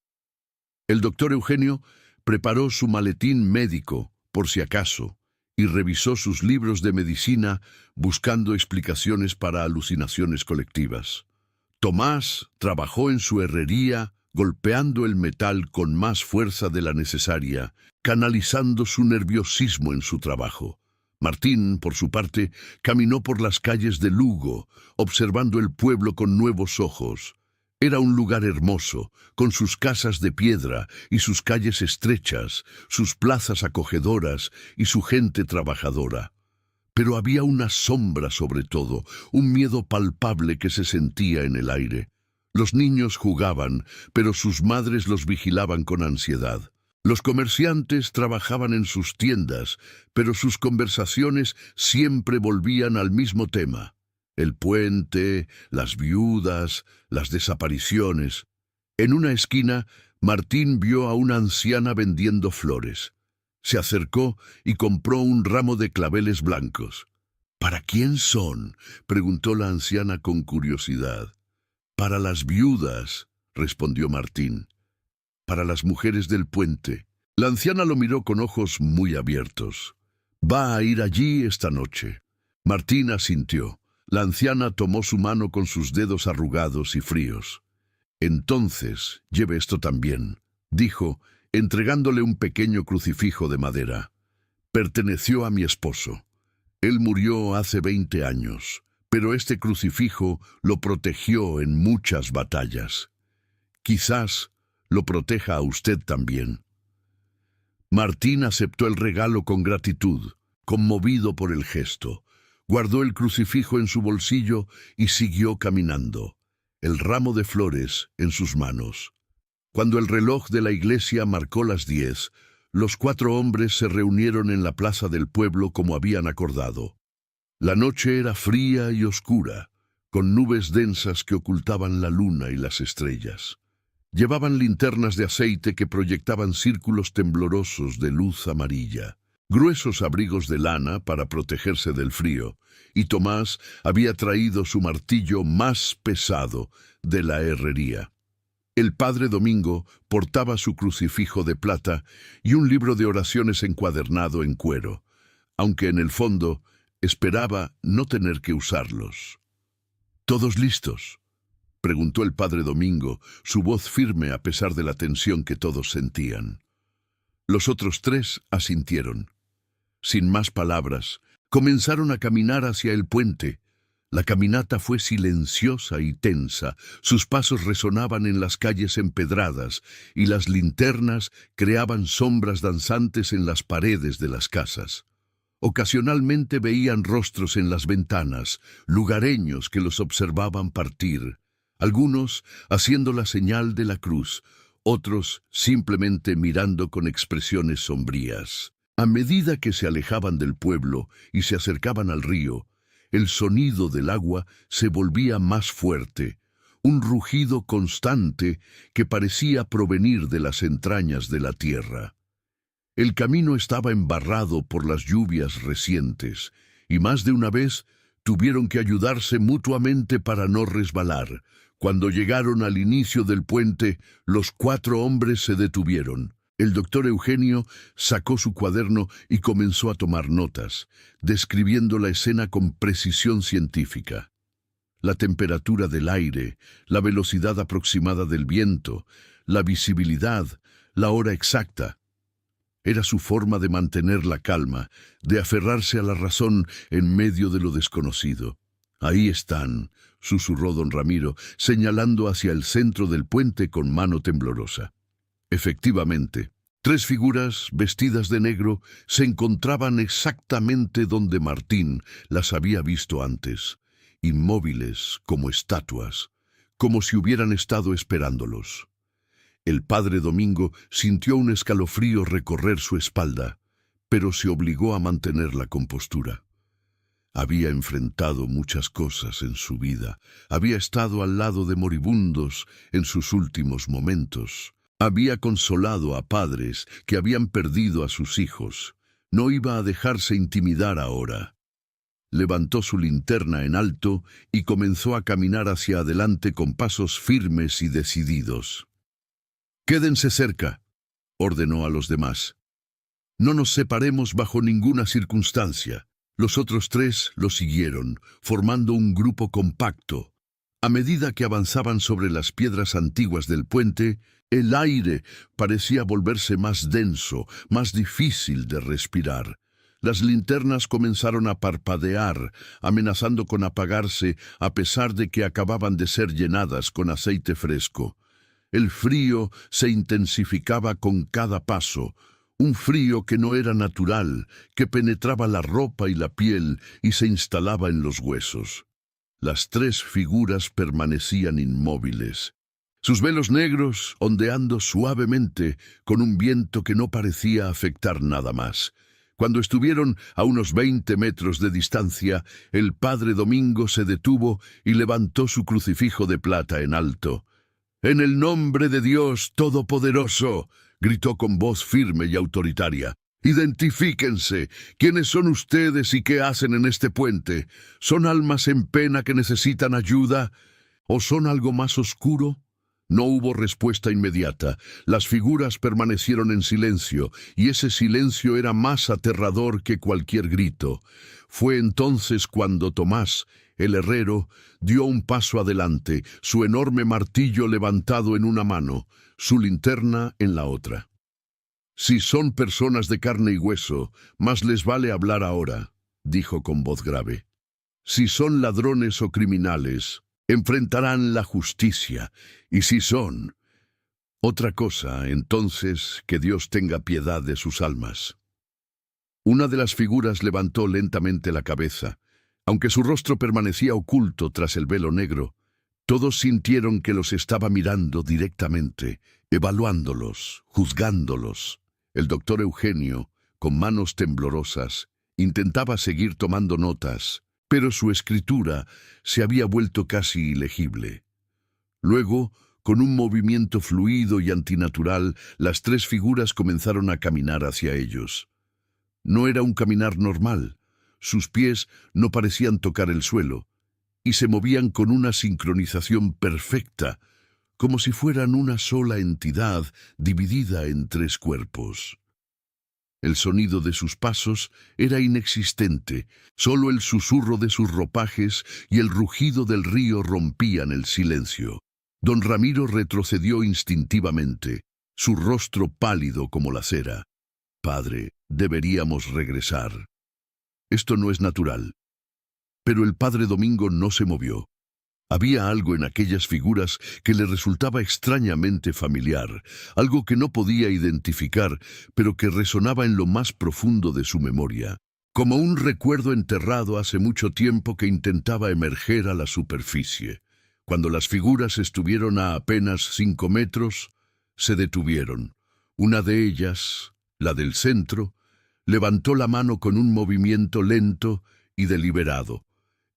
El doctor Eugenio preparó su maletín médico, por si acaso, y revisó sus libros de medicina buscando explicaciones para alucinaciones colectivas. Tomás trabajó en su herrería, golpeando el metal con más fuerza de la necesaria, canalizando su nerviosismo en su trabajo. Martín, por su parte, caminó por las calles de Lugo, observando el pueblo con nuevos ojos. Era un lugar hermoso, con sus casas de piedra y sus calles estrechas, sus plazas acogedoras y su gente trabajadora. Pero había una sombra sobre todo, un miedo palpable que se sentía en el aire. Los niños jugaban, pero sus madres los vigilaban con ansiedad. Los comerciantes trabajaban en sus tiendas, pero sus conversaciones siempre volvían al mismo tema: el puente, las viudas, las desapariciones. En una esquina, Martín vio a una anciana vendiendo flores. Se acercó y compró un ramo de claveles blancos. «¿Para quién son?», preguntó la anciana con curiosidad. «Para las viudas», respondió Martín. «Para las mujeres del puente». La anciana lo miró con ojos muy abiertos. «¿Va a ir allí esta noche?». Martín asintió. La anciana tomó su mano con sus dedos arrugados y fríos. «Entonces, lleve esto también», dijo, entregándole un pequeño crucifijo de madera. «Perteneció a mi esposo. Él murió hace 20 años, pero este crucifijo lo protegió en muchas batallas. Quizás lo proteja a usted también». Martín aceptó el regalo con gratitud, conmovido por el gesto. Guardó el crucifijo en su bolsillo y siguió caminando, el ramo de flores en sus manos. Cuando el reloj de la iglesia marcó las 10, los 4 hombres se reunieron en la plaza del pueblo como habían acordado. La noche era fría y oscura, con nubes densas que ocultaban la luna y las estrellas. Llevaban linternas de aceite que proyectaban círculos temblorosos de luz amarilla, gruesos abrigos de lana para protegerse del frío, y Tomás había traído su martillo más pesado de la herrería. El padre Domingo portaba su crucifijo de plata y un libro de oraciones encuadernado en cuero, aunque en el fondo esperaba no tener que usarlos. «¿Todos listos?», preguntó el padre Domingo, su voz firme a pesar de la tensión que todos sentían. Los otros 3 asintieron. Sin más palabras, comenzaron a caminar hacia el puente. La caminata fue silenciosa y tensa, sus pasos resonaban en las calles empedradas y las linternas creaban sombras danzantes en las paredes de las casas. Ocasionalmente veían rostros en las ventanas, lugareños que los observaban partir, algunos haciendo la señal de la cruz, otros simplemente mirando con expresiones sombrías. A medida que se alejaban del pueblo y se acercaban al río, el sonido del agua se volvía más fuerte, un rugido constante que parecía provenir de las entrañas de la tierra. El camino estaba embarrado por las lluvias recientes, y más de una vez Tuvieron que ayudarse mutuamente para no resbalar. Cuando llegaron al inicio del puente, los 4 hombres se detuvieron. El doctor Eugenio sacó su cuaderno y comenzó a tomar notas, describiendo la escena con precisión científica. La temperatura del aire, la velocidad aproximada del viento, la visibilidad, la hora exacta. Era su forma de mantener la calma, de aferrarse a la razón en medio de lo desconocido. «Ahí están», susurró don Ramiro, señalando hacia el centro del puente con mano temblorosa. Efectivamente, 3 figuras vestidas de negro se encontraban exactamente donde Martín las había visto antes, inmóviles como estatuas, como si hubieran estado esperándolos. El padre Domingo sintió un escalofrío recorrer su espalda, pero se obligó a mantener la compostura. Había enfrentado muchas cosas en su vida, había estado al lado de moribundos en sus últimos momentos, había consolado a padres que habían perdido a sus hijos. No iba a dejarse intimidar ahora. Levantó su linterna en alto y comenzó a caminar hacia adelante con pasos firmes y decididos. «Quédense cerca», ordenó a los demás. «No nos separemos bajo ninguna circunstancia». Los otros 3 lo siguieron, formando un grupo compacto. A medida que avanzaban sobre las piedras antiguas del puente, el aire parecía volverse más denso, más difícil de respirar. Las linternas comenzaron a parpadear, amenazando con apagarse a pesar de que acababan de ser llenadas con aceite fresco. El frío se intensificaba con cada paso, un frío que no era natural, que penetraba la ropa y la piel y se instalaba en los huesos. Las 3 figuras permanecían inmóviles, sus velos negros ondeando suavemente con un viento que no parecía afectar nada más. Cuando estuvieron a unos 20 metros de distancia, el padre Domingo se detuvo y levantó su crucifijo de plata en alto. «En el nombre de Dios Todopoderoso», gritó con voz firme y autoritaria, «identifíquense. ¿Quiénes son ustedes y qué hacen en este puente? ¿Son almas en pena que necesitan ayuda? ¿O son algo más oscuro?» No hubo respuesta inmediata. Las figuras permanecieron en silencio, y ese silencio era más aterrador que cualquier grito. Fue entonces cuando Tomás, el herrero, dio un paso adelante, su enorme martillo levantado en una mano, su linterna en la otra. «Si son personas de carne y hueso, más les vale hablar ahora», dijo con voz grave. «Si son ladrones o criminales, enfrentarán la justicia, y si son otra cosa, entonces que Dios tenga piedad de sus almas». Una de las figuras levantó lentamente la cabeza. Aunque su rostro permanecía oculto tras el velo negro, todos sintieron que los estaba mirando directamente, evaluándolos, juzgándolos. El doctor Eugenio, con manos temblorosas, intentaba seguir tomando notas, pero su escritura se había vuelto casi ilegible. Luego, con un movimiento fluido y antinatural, las 3 figuras comenzaron a caminar hacia ellos. No era un caminar normal. Sus pies no parecían tocar el suelo, y se movían con una sincronización perfecta, como si fueran una sola entidad dividida en 3 cuerpos. El sonido de sus pasos era inexistente, solo el susurro de sus ropajes y el rugido del río rompían el silencio. Don Ramiro retrocedió instintivamente, su rostro pálido como la cera. «Padre, deberíamos regresar. Esto no es natural». Pero el padre Domingo no se movió. Había algo en aquellas figuras que le resultaba extrañamente familiar, algo que no podía identificar, pero que resonaba en lo más profundo de su memoria, como un recuerdo enterrado hace mucho tiempo que intentaba emerger a la superficie. Cuando las figuras estuvieron a apenas 5 metros, se detuvieron. Una de ellas, la del centro, levantó la mano con un movimiento lento y deliberado,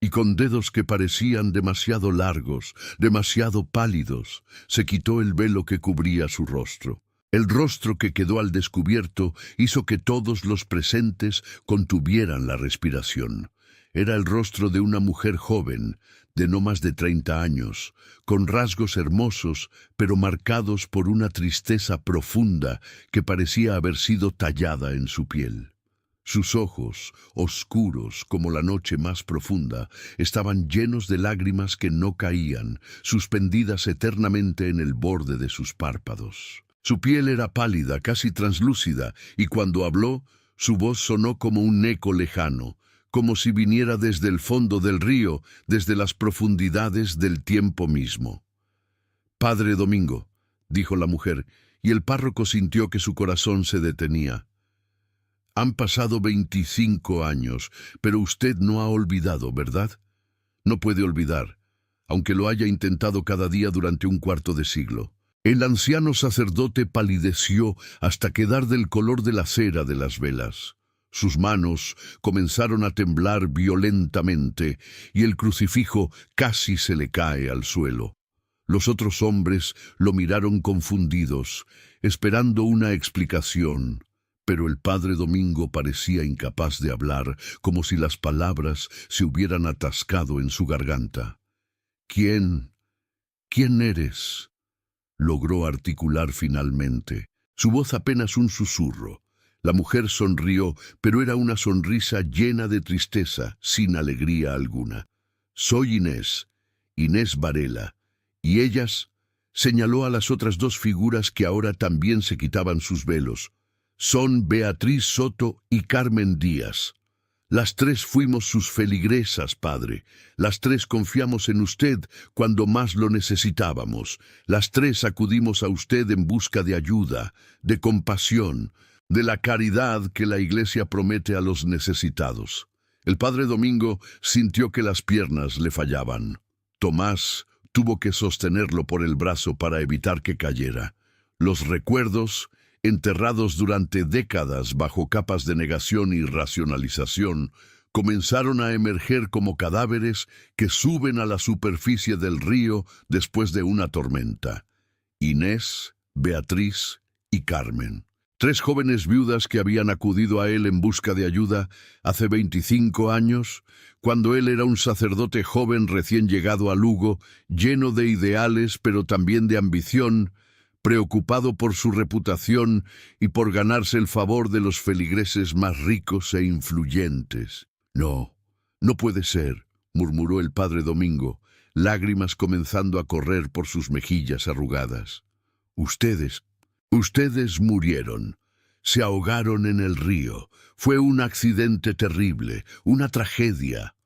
y con dedos que parecían demasiado largos, demasiado pálidos, se quitó el velo que cubría su rostro. El rostro que quedó al descubierto hizo que todos los presentes contuvieran la respiración. Era el rostro de una mujer joven, de no más de 30 años, con rasgos hermosos, pero marcados por una tristeza profunda que parecía haber sido tallada en su piel. Sus ojos, oscuros como la noche más profunda, estaban llenos de lágrimas que no caían, suspendidas eternamente en el borde de sus párpados. Su piel era pálida, casi translúcida, y cuando habló, su voz sonó como un eco lejano, como si viniera desde el fondo del río, desde las profundidades del tiempo mismo. «Padre Domingo», dijo la mujer, y el párroco sintió que su corazón se detenía. «Han pasado 25 años, pero usted no ha olvidado, ¿verdad? No puede olvidar, aunque lo haya intentado cada día durante un cuarto de siglo». El anciano sacerdote palideció hasta quedar del color de la cera de las velas. Sus manos comenzaron a temblar violentamente y el crucifijo casi se le cae al suelo. Los otros hombres lo miraron confundidos, esperando una explicación, pero el padre Domingo parecía incapaz de hablar, como si las palabras se hubieran atascado en su garganta. «¿Quién eres?», logró articular finalmente. Su voz apenas un susurro. La mujer sonrió, pero era una sonrisa llena de tristeza, sin alegría alguna. «Soy Inés Varela». Y ellas, señaló a las otras dos figuras que ahora también se quitaban sus velos. «Son Beatriz Soto y Carmen Díaz. Las tres fuimos sus feligresas, padre. Las tres confiamos en usted cuando más lo necesitábamos. Las tres acudimos a usted en busca de ayuda, de compasión, de la caridad que la Iglesia promete a los necesitados». El padre Domingo sintió que las piernas le fallaban. Tomás tuvo que sostenerlo por el brazo para evitar que cayera. Los recuerdos, enterrados durante décadas bajo capas de negación y racionalización, comenzaron a emerger como cadáveres que suben a la superficie del río después de una tormenta. Inés, Beatriz y Carmen. Tres jóvenes viudas que habían acudido a él en busca de ayuda hace 25 años, cuando él era un sacerdote joven recién llegado a Lugo, lleno de ideales pero también de ambición, preocupado por su reputación y por ganarse el favor de los feligreses más ricos e influyentes. «No, no puede ser», murmuró el padre Domingo, lágrimas comenzando a correr por sus mejillas arrugadas. Ustedes murieron, se ahogaron en el río. Fue un accidente terrible, una tragedia».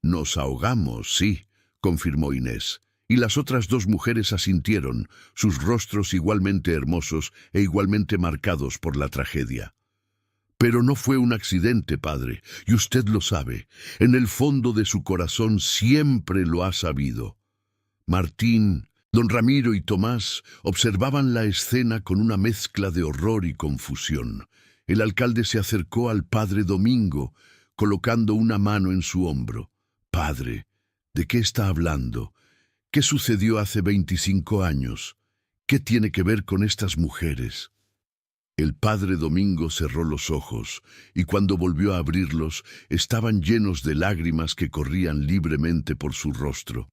«Nos ahogamos, sí», confirmó Inés, y las otras dos mujeres asintieron, sus rostros igualmente hermosos e igualmente marcados por la tragedia. «Pero no fue un accidente, padre, y usted lo sabe. En el fondo de su corazón siempre lo ha sabido». Martín, don Ramiro y Tomás observaban la escena con una mezcla de horror y confusión. El alcalde se acercó al padre Domingo, colocando una mano en su hombro. «Padre, ¿de qué está hablando? ¿Qué sucedió hace 25 años? ¿Qué tiene que ver con estas mujeres?» El padre Domingo cerró los ojos, y cuando volvió a abrirlos, estaban llenos de lágrimas que corrían libremente por su rostro.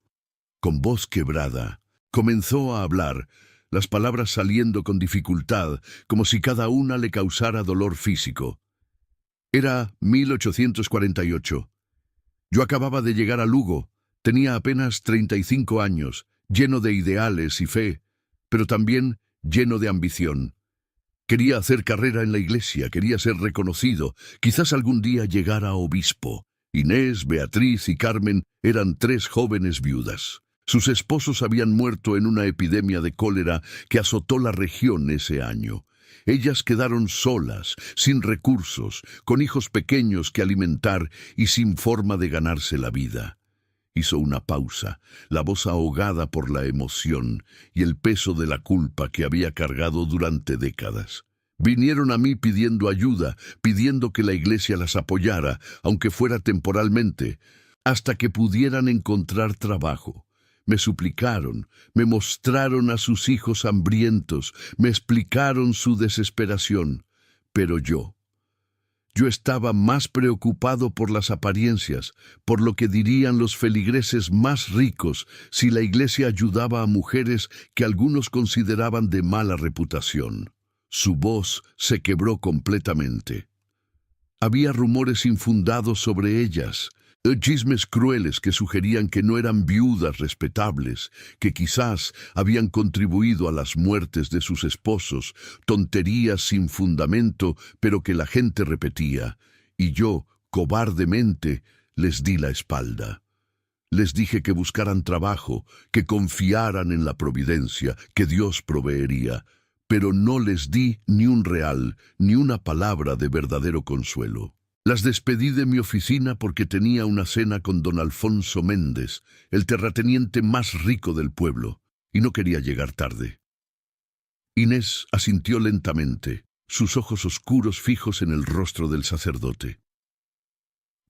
Con voz quebrada, comenzó a hablar, las palabras saliendo con dificultad, como si cada una le causara dolor físico. Era 1848. Yo acababa de llegar a Lugo, tenía apenas 35 años, lleno de ideales y fe, pero también lleno de ambición. Quería hacer carrera en la iglesia, quería ser reconocido, quizás algún día llegar a obispo. Inés, Beatriz y Carmen eran tres jóvenes viudas. Sus esposos habían muerto en una epidemia de cólera que azotó la región ese año. Ellas quedaron solas, sin recursos, con hijos pequeños que alimentar y sin forma de ganarse la vida. Hizo una pausa, la voz ahogada por la emoción y el peso de la culpa que había cargado durante décadas. Vinieron a mí pidiendo ayuda, pidiendo que la iglesia las apoyara, aunque fuera temporalmente, hasta que pudieran encontrar trabajo. Me suplicaron, me mostraron a sus hijos hambrientos, me explicaron su desesperación. Pero yo Yo estaba más preocupado por las apariencias, por lo que dirían los feligreses más ricos si la iglesia ayudaba a mujeres que algunos consideraban de mala reputación. Su voz se quebró completamente. Había rumores infundados sobre ellas, chismes crueles que sugerían que no eran viudas respetables, que quizás habían contribuido a las muertes de sus esposos, tonterías sin fundamento, pero que la gente repetía, y yo, cobardemente, les di la espalda. Les dije que buscaran trabajo, que confiaran en la providencia, que Dios proveería, pero no les di ni un real, ni una palabra de verdadero consuelo. Las despedí de mi oficina porque tenía una cena con don Alfonso Méndez, el terrateniente más rico del pueblo, y no quería llegar tarde. Inés asintió lentamente, sus ojos oscuros fijos en el rostro del sacerdote.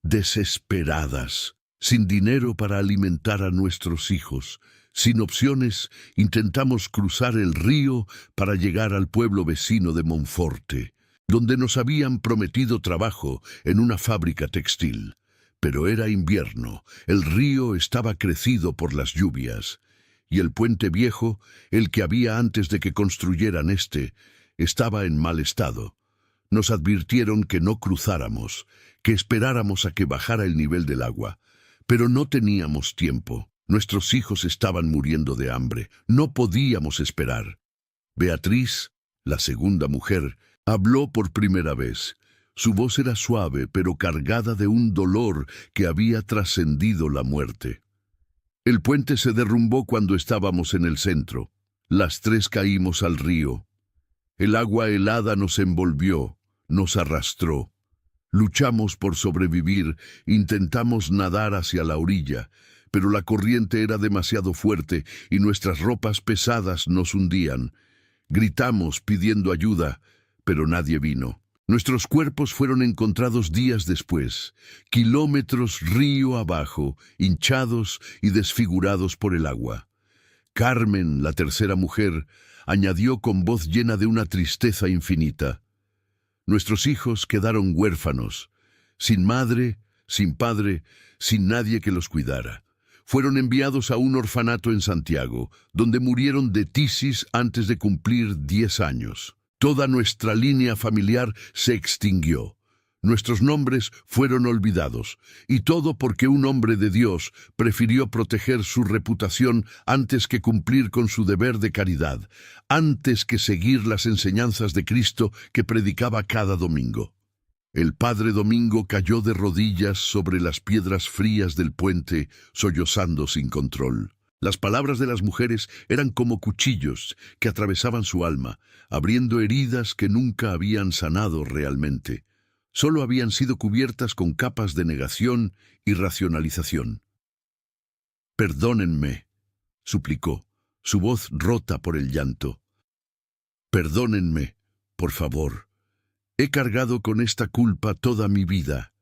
Desesperadas, sin dinero para alimentar a nuestros hijos, sin opciones, intentamos cruzar el río para llegar al pueblo vecino de Monforte, donde nos habían prometido trabajo en una fábrica textil. Pero era invierno, el río estaba crecido por las lluvias, y el puente viejo, el que había antes de que construyeran estaba en mal estado. Nos advirtieron que no cruzáramos, que esperáramos a que bajara el nivel del agua, pero no teníamos tiempo. Nuestros hijos estaban muriendo de hambre, no podíamos esperar. Beatriz, la segunda mujer, habló por primera vez. Su voz era suave, pero cargada de un dolor que había trascendido la muerte. El puente se derrumbó cuando estábamos en el centro. Las tres caímos al río. El agua helada nos envolvió, nos arrastró. Luchamos por sobrevivir, intentamos nadar hacia la orilla, pero la corriente era demasiado fuerte y nuestras ropas pesadas nos hundían. Gritamos pidiendo ayuda, pero nadie vino. Nuestros cuerpos fueron encontrados días después, kilómetros río abajo, hinchados y desfigurados por el agua. Carmen, la tercera mujer, añadió con voz llena de una tristeza infinita: nuestros hijos quedaron huérfanos, sin madre, sin padre, sin nadie que los cuidara. Fueron enviados a un orfanato en Santiago, donde murieron de tisis antes de cumplir 10 años. Toda nuestra línea familiar se extinguió. Nuestros nombres fueron olvidados, y todo porque un hombre de Dios prefirió proteger su reputación antes que cumplir con su deber de caridad, antes que seguir las enseñanzas de Cristo que predicaba cada domingo. El padre Domingo cayó de rodillas sobre las piedras frías del puente, sollozando sin control. Las palabras de las mujeres eran como cuchillos que atravesaban su alma, abriendo heridas que nunca habían sanado realmente. Solo habían sido cubiertas con capas de negación y racionalización. «Perdónenme», suplicó, su voz rota por el llanto. «Perdónenme, por favor. He cargado con esta culpa toda mi vida.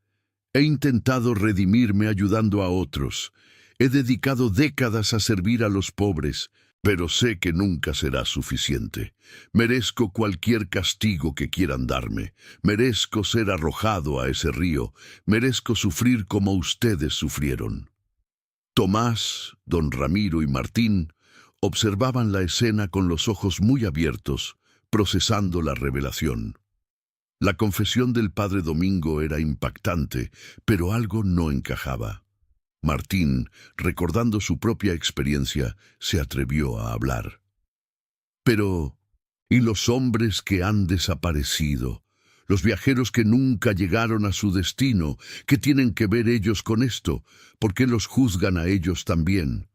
He intentado redimirme ayudando a otros. He dedicado décadas a servir a los pobres, pero sé que nunca será suficiente. Merezco cualquier castigo que quieran darme. Merezco ser arrojado a ese río. Merezco sufrir como ustedes sufrieron». Tomás, don Ramiro y Martín observaban la escena con los ojos muy abiertos, procesando la revelación. La confesión del padre Domingo era impactante, pero algo no encajaba. Martín, recordando su propia experiencia, se atrevió a hablar. «Pero, ¿y los hombres que han desaparecido? Los viajeros que nunca llegaron a su destino, ¿qué tienen que ver ellos con esto? ¿Por qué los juzgan a ellos también?»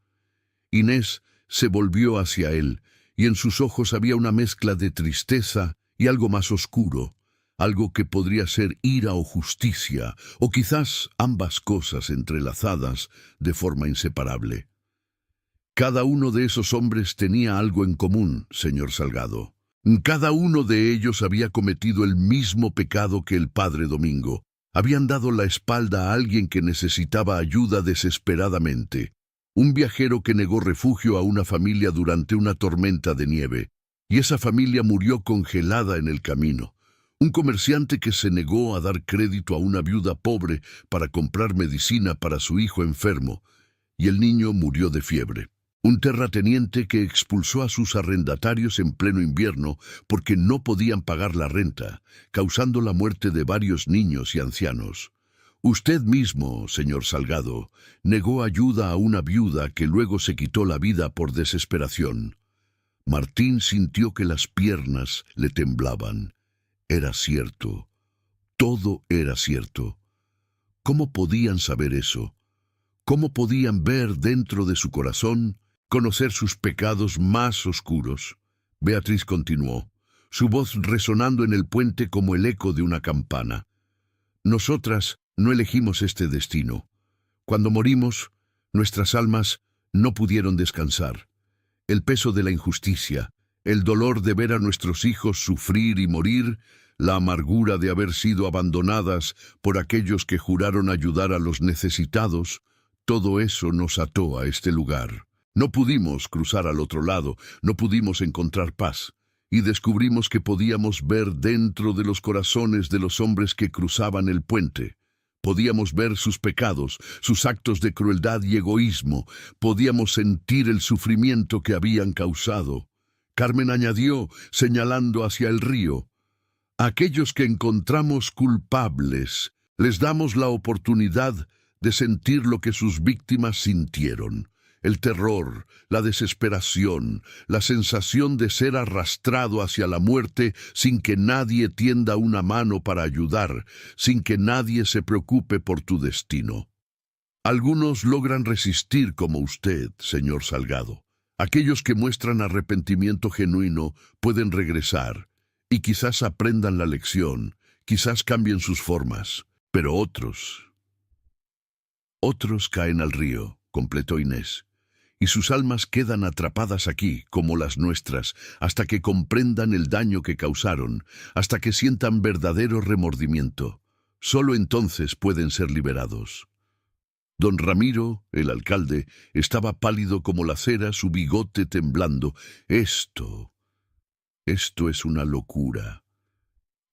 Inés se volvió hacia él, y en sus ojos había una mezcla de tristeza y algo más oscuro, algo que podría ser ira o justicia, o quizás ambas cosas entrelazadas de forma inseparable. «Cada uno de esos hombres tenía algo en común, señor Salgado. Cada uno de ellos había cometido el mismo pecado que el padre Domingo. Habían dado la espalda a alguien que necesitaba ayuda desesperadamente. Un viajero que negó refugio a una familia durante una tormenta de nieve, y esa familia murió congelada en el camino. Un comerciante que se negó a dar crédito a una viuda pobre para comprar medicina para su hijo enfermo, y el niño murió de fiebre. Un terrateniente que expulsó a sus arrendatarios en pleno invierno porque no podían pagar la renta, causando la muerte de varios niños y ancianos. Usted mismo, señor Salgado, negó ayuda a una viuda que luego se quitó la vida por desesperación. Martín sintió que las piernas le temblaban. Era cierto. Todo era cierto. ¿Cómo podían saber eso? ¿Cómo podían ver dentro de su corazón, conocer sus pecados más oscuros? Beatriz continuó, su voz resonando en el puente como el eco de una campana. Nosotras no elegimos este destino. Cuando morimos, nuestras almas no pudieron descansar. El peso de la injusticia, el dolor de ver a nuestros hijos sufrir y morir, la amargura de haber sido abandonadas por aquellos que juraron ayudar a los necesitados, todo eso nos ató a este lugar. No pudimos cruzar al otro lado, no pudimos encontrar paz, y descubrimos que podíamos ver dentro de los corazones de los hombres que cruzaban el puente. Podíamos ver sus pecados, sus actos de crueldad y egoísmo, podíamos sentir el sufrimiento que habían causado. Carmen añadió, señalando hacia el río, aquellos que encontramos culpables, les damos la oportunidad de sentir lo que sus víctimas sintieron. El terror, la desesperación, la sensación de ser arrastrado hacia la muerte sin que nadie tienda una mano para ayudar, sin que nadie se preocupe por tu destino. Algunos logran resistir como usted, señor Salgado. Aquellos que muestran arrepentimiento genuino pueden regresar, y quizás aprendan la lección, quizás cambien sus formas, pero otros caen al río, completó Inés, y sus almas quedan atrapadas aquí, como las nuestras, hasta que comprendan el daño que causaron, hasta que sientan verdadero remordimiento. Solo entonces pueden ser liberados. Don Ramiro, el alcalde, estaba pálido como la cera, su bigote temblando. Esto es una locura.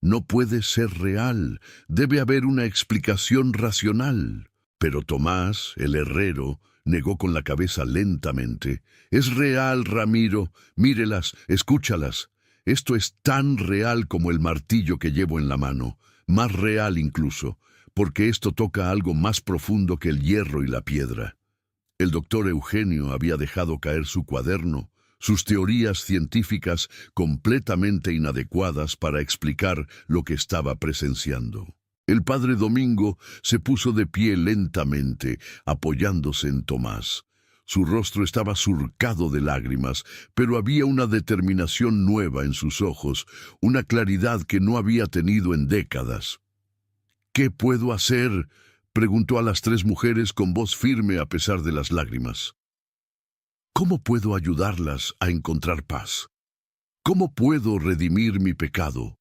No puede ser real, debe haber una explicación racional. Pero Tomás, el herrero, negó con la cabeza lentamente. Es real, Ramiro, mírelas, escúchalas. Esto es tan real como el martillo que llevo en la mano, más real incluso, porque esto toca algo más profundo que el hierro y la piedra. El doctor Eugenio había dejado caer su cuaderno, sus teorías científicas completamente inadecuadas para explicar lo que estaba presenciando. El padre Domingo se puso de pie lentamente, apoyándose en Tomás. Su rostro estaba surcado de lágrimas, pero había una determinación nueva en sus ojos, una claridad que no había tenido en décadas. ¿Qué puedo hacer?, preguntó a las tres mujeres con voz firme a pesar de las lágrimas. ¿Cómo puedo ayudarlas a encontrar paz? ¿Cómo puedo redimir mi pecado?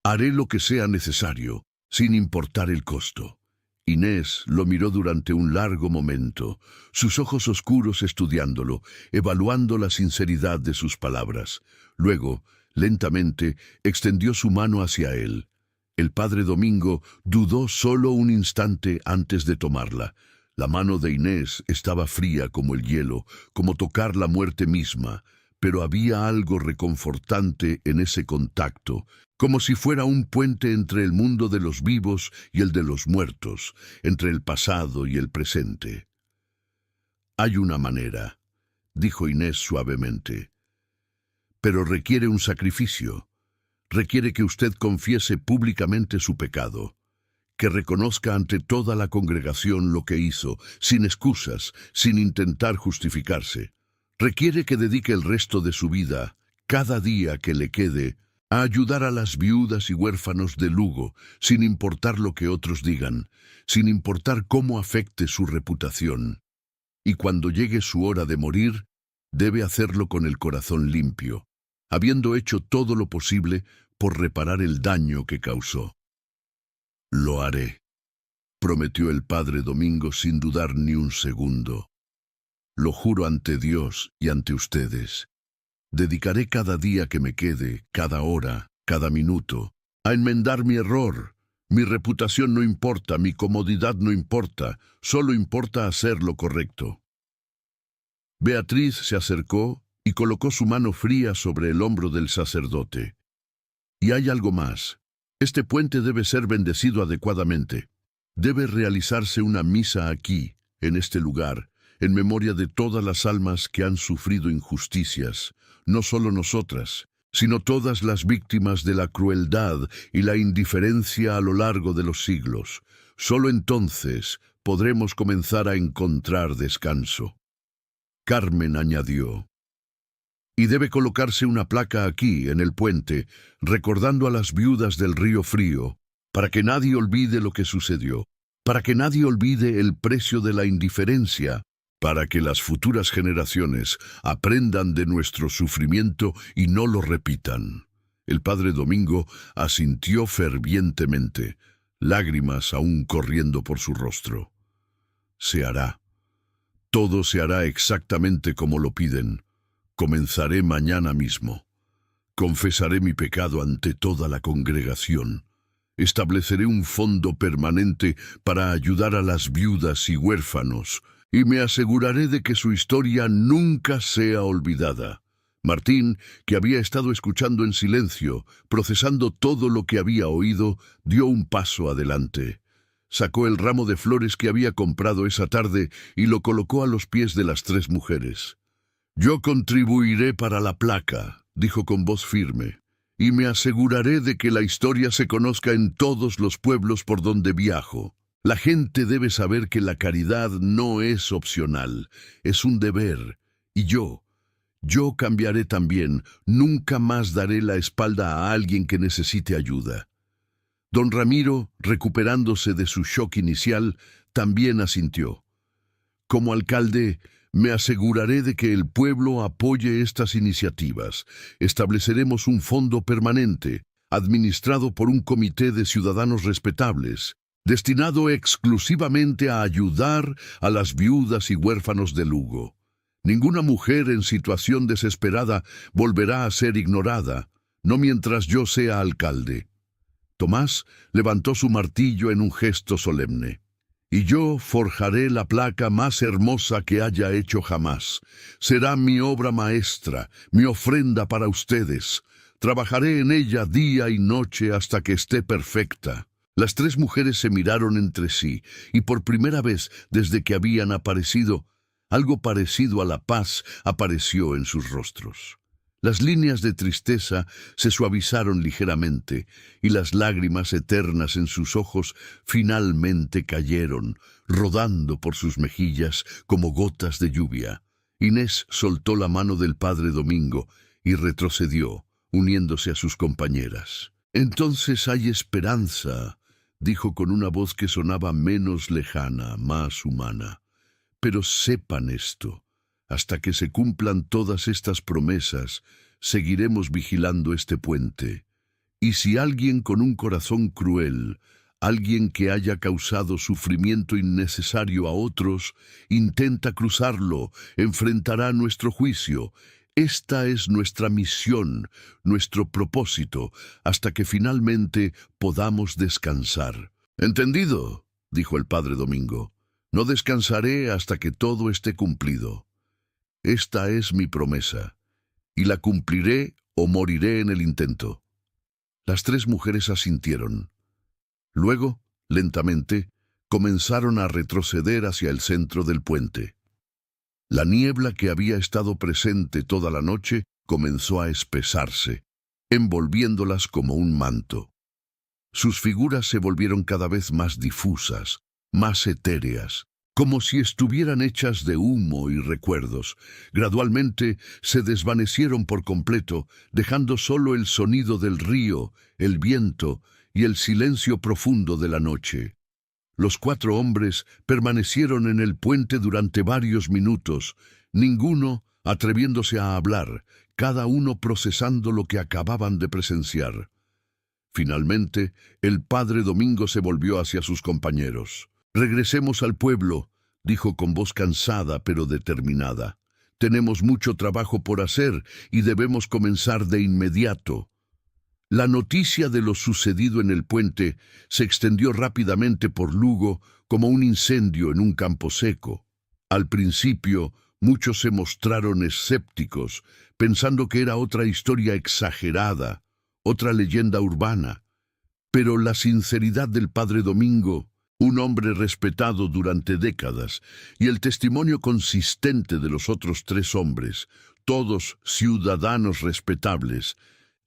Haré lo que sea necesario, sin importar el costo. Inés lo miró durante un largo momento, sus ojos oscuros estudiándolo, evaluando la sinceridad de sus palabras. Luego, lentamente, extendió su mano hacia él. El padre Domingo dudó solo un instante antes de tomarla. La mano de Inés estaba fría como el hielo, como tocar la muerte misma, pero había algo reconfortante en ese contacto, como si fuera un puente entre el mundo de los vivos y el de los muertos, entre el pasado y el presente. Hay una manera, dijo Inés suavemente, pero requiere un sacrificio. Requiere que usted confiese públicamente su pecado, que reconozca ante toda la congregación lo que hizo, sin excusas, sin intentar justificarse. Requiere que dedique el resto de su vida, cada día que le quede, a ayudar a las viudas y huérfanos de Lugo, sin importar lo que otros digan, sin importar cómo afecte su reputación. Y cuando llegue su hora de morir, debe hacerlo con el corazón limpio, habiendo hecho todo lo posible por reparar el daño que causó. Lo haré, prometió el padre Domingo sin dudar ni un segundo. Lo juro ante Dios y ante ustedes. Dedicaré cada día que me quede, cada hora, cada minuto, a enmendar mi error. Mi reputación no importa, mi comodidad no importa, solo importa hacer lo correcto. Beatriz se acercó y colocó su mano fría sobre el hombro del sacerdote. Y hay algo más. Este puente debe ser bendecido adecuadamente. Debe realizarse una misa aquí, en este lugar, en memoria de todas las almas que han sufrido injusticias, no solo nosotras, sino todas las víctimas de la crueldad y la indiferencia a lo largo de los siglos. Solo entonces podremos comenzar a encontrar descanso. Carmen añadió: y debe colocarse una placa aquí, en el puente, recordando a las viudas del Río Frío, para que nadie olvide lo que sucedió, para que nadie olvide el precio de la indiferencia, para que las futuras generaciones aprendan de nuestro sufrimiento y no lo repitan. El padre Domingo asintió fervientemente, lágrimas aún corriendo por su rostro. Se hará. Todo se hará exactamente como lo piden. Comenzaré mañana mismo. Confesaré mi pecado ante toda la congregación. Estableceré un fondo permanente para ayudar a las viudas y huérfanos, y me aseguraré de que su historia nunca sea olvidada. Martín, que había estado escuchando en silencio, procesando todo lo que había oído, dio un paso adelante. Sacó el ramo de flores que había comprado esa tarde y lo colocó a los pies de las tres mujeres. «Yo contribuiré para la placa», dijo con voz firme, «y me aseguraré de que la historia se conozca en todos los pueblos por donde viajo. La gente debe saber que la caridad no es opcional, es un deber, y yo cambiaré también, nunca más daré la espalda a alguien que necesite ayuda». Don Ramiro, recuperándose de su shock inicial, también asintió. «Como alcalde, me aseguraré de que el pueblo apoye estas iniciativas. Estableceremos un fondo permanente, administrado por un comité de ciudadanos respetables, destinado exclusivamente a ayudar a las viudas y huérfanos de Lugo. Ninguna mujer en situación desesperada volverá a ser ignorada, no mientras yo sea alcalde». Tomás levantó su martillo en un gesto solemne. «Y yo forjaré la placa más hermosa que haya hecho jamás. Será mi obra maestra, mi ofrenda para ustedes. Trabajaré en ella día y noche hasta que esté perfecta». Las tres mujeres se miraron entre sí, y por primera vez desde que habían aparecido, algo parecido a la paz apareció en sus rostros. Las líneas de tristeza se suavizaron ligeramente, y las lágrimas eternas en sus ojos finalmente cayeron, rodando por sus mejillas como gotas de lluvia. Inés soltó la mano del padre Domingo y retrocedió, uniéndose a sus compañeras. «Entonces hay esperanza», dijo con una voz que sonaba menos lejana, más humana. «Pero sepan esto. Hasta que se cumplan todas estas promesas, seguiremos vigilando este puente. Y si alguien con un corazón cruel, alguien que haya causado sufrimiento innecesario a otros, intenta cruzarlo, enfrentará nuestro juicio. Esta es nuestra misión, nuestro propósito, hasta que finalmente podamos descansar». «¿Entendido?», dijo el padre Domingo. «No descansaré hasta que todo esté cumplido. Esta es mi promesa, y la cumpliré o moriré en el intento». Las tres mujeres asintieron. Luego, lentamente, comenzaron a retroceder hacia el centro del puente. La niebla que había estado presente toda la noche comenzó a espesarse, envolviéndolas como un manto. Sus figuras se volvieron cada vez más difusas, más etéreas, como si estuvieran hechas de humo y recuerdos. Gradualmente se desvanecieron por completo, dejando solo el sonido del río, el viento y el silencio profundo de la noche. Los cuatro hombres permanecieron en el puente durante varios minutos, ninguno atreviéndose a hablar, cada uno procesando lo que acababan de presenciar. Finalmente, el padre Domingo se volvió hacia sus compañeros. «Regresemos al pueblo», dijo con voz cansada pero determinada. «Tenemos mucho trabajo por hacer y debemos comenzar de inmediato». La noticia de lo sucedido en el puente se extendió rápidamente por Lugo como un incendio en un campo seco. Al principio, muchos se mostraron escépticos, pensando que era otra historia exagerada, otra leyenda urbana. Pero la sinceridad del padre Domingo, un hombre respetado durante décadas, y el testimonio consistente de los otros 3 hombres, todos ciudadanos respetables,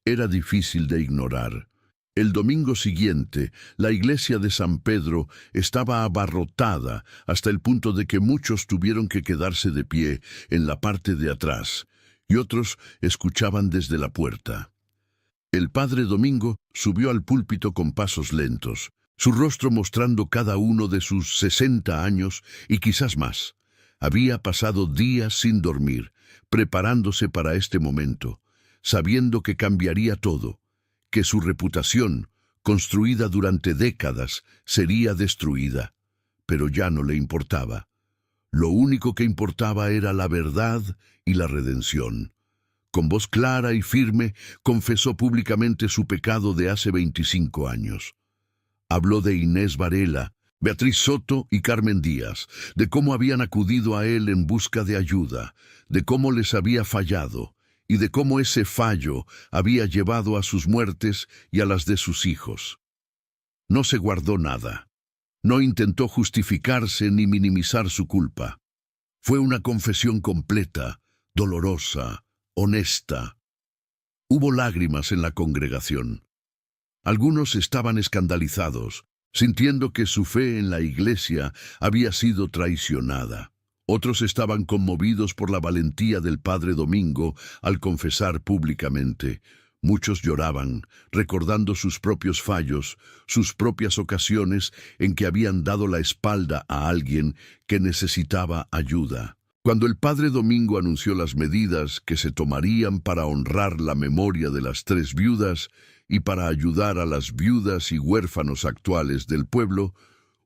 era difícil de ignorar. El domingo siguiente, la iglesia de San Pedro estaba abarrotada hasta el punto de que muchos tuvieron que quedarse de pie en la parte de atrás, y otros escuchaban desde la puerta. El padre Domingo subió al púlpito con pasos lentos, su rostro mostrando cada uno de sus 60 años y quizás más. Había pasado días sin dormir, preparándose para este momento, sabiendo que cambiaría todo, que su reputación, construida durante décadas, sería destruida. Pero ya no le importaba. Lo único que importaba era la verdad y la redención. Con voz clara y firme, confesó públicamente su pecado de hace 25 años. Habló de Inés Varela, Beatriz Soto y Carmen Díaz, de cómo habían acudido a él en busca de ayuda, de cómo les había fallado, y de cómo ese fallo había llevado a sus muertes y a las de sus hijos. No se guardó nada. No intentó justificarse ni minimizar su culpa. Fue una confesión completa, dolorosa, honesta. Hubo lágrimas en la congregación. Algunos estaban escandalizados, sintiendo que su fe en la iglesia había sido traicionada. Otros estaban conmovidos por la valentía del padre Domingo al confesar públicamente. Muchos lloraban, recordando sus propios fallos, sus propias ocasiones en que habían dado la espalda a alguien que necesitaba ayuda. Cuando el padre Domingo anunció las medidas que se tomarían para honrar la memoria de las 3 viudas y para ayudar a las viudas y huérfanos actuales del pueblo,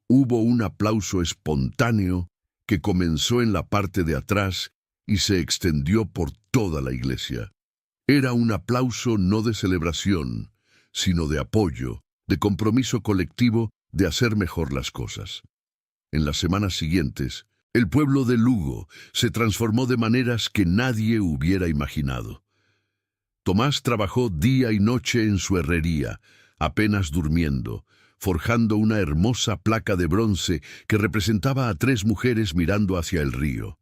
hubo un aplauso espontáneo que comenzó en la parte de atrás y se extendió por toda la iglesia. Era un aplauso no de celebración, sino de apoyo, de compromiso colectivo de hacer mejor las cosas. En las semanas siguientes, el pueblo de Lugo se transformó de maneras que nadie hubiera imaginado. Tomás trabajó día y noche en su herrería, apenas durmiendo, forjando una hermosa placa de bronce que representaba a 3 mujeres mirando hacia el río.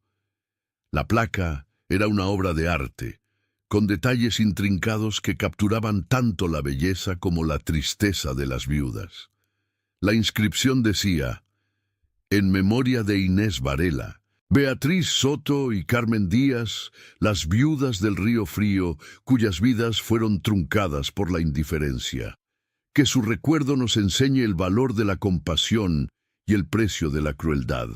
La placa era una obra de arte, con detalles intrincados que capturaban tanto la belleza como la tristeza de las viudas. La inscripción decía: en memoria de Inés Varela, Beatriz Soto y Carmen Díaz, las viudas del Río Frío, cuyas vidas fueron truncadas por la indiferencia. Que su recuerdo nos enseñe el valor de la compasión y el precio de la crueldad.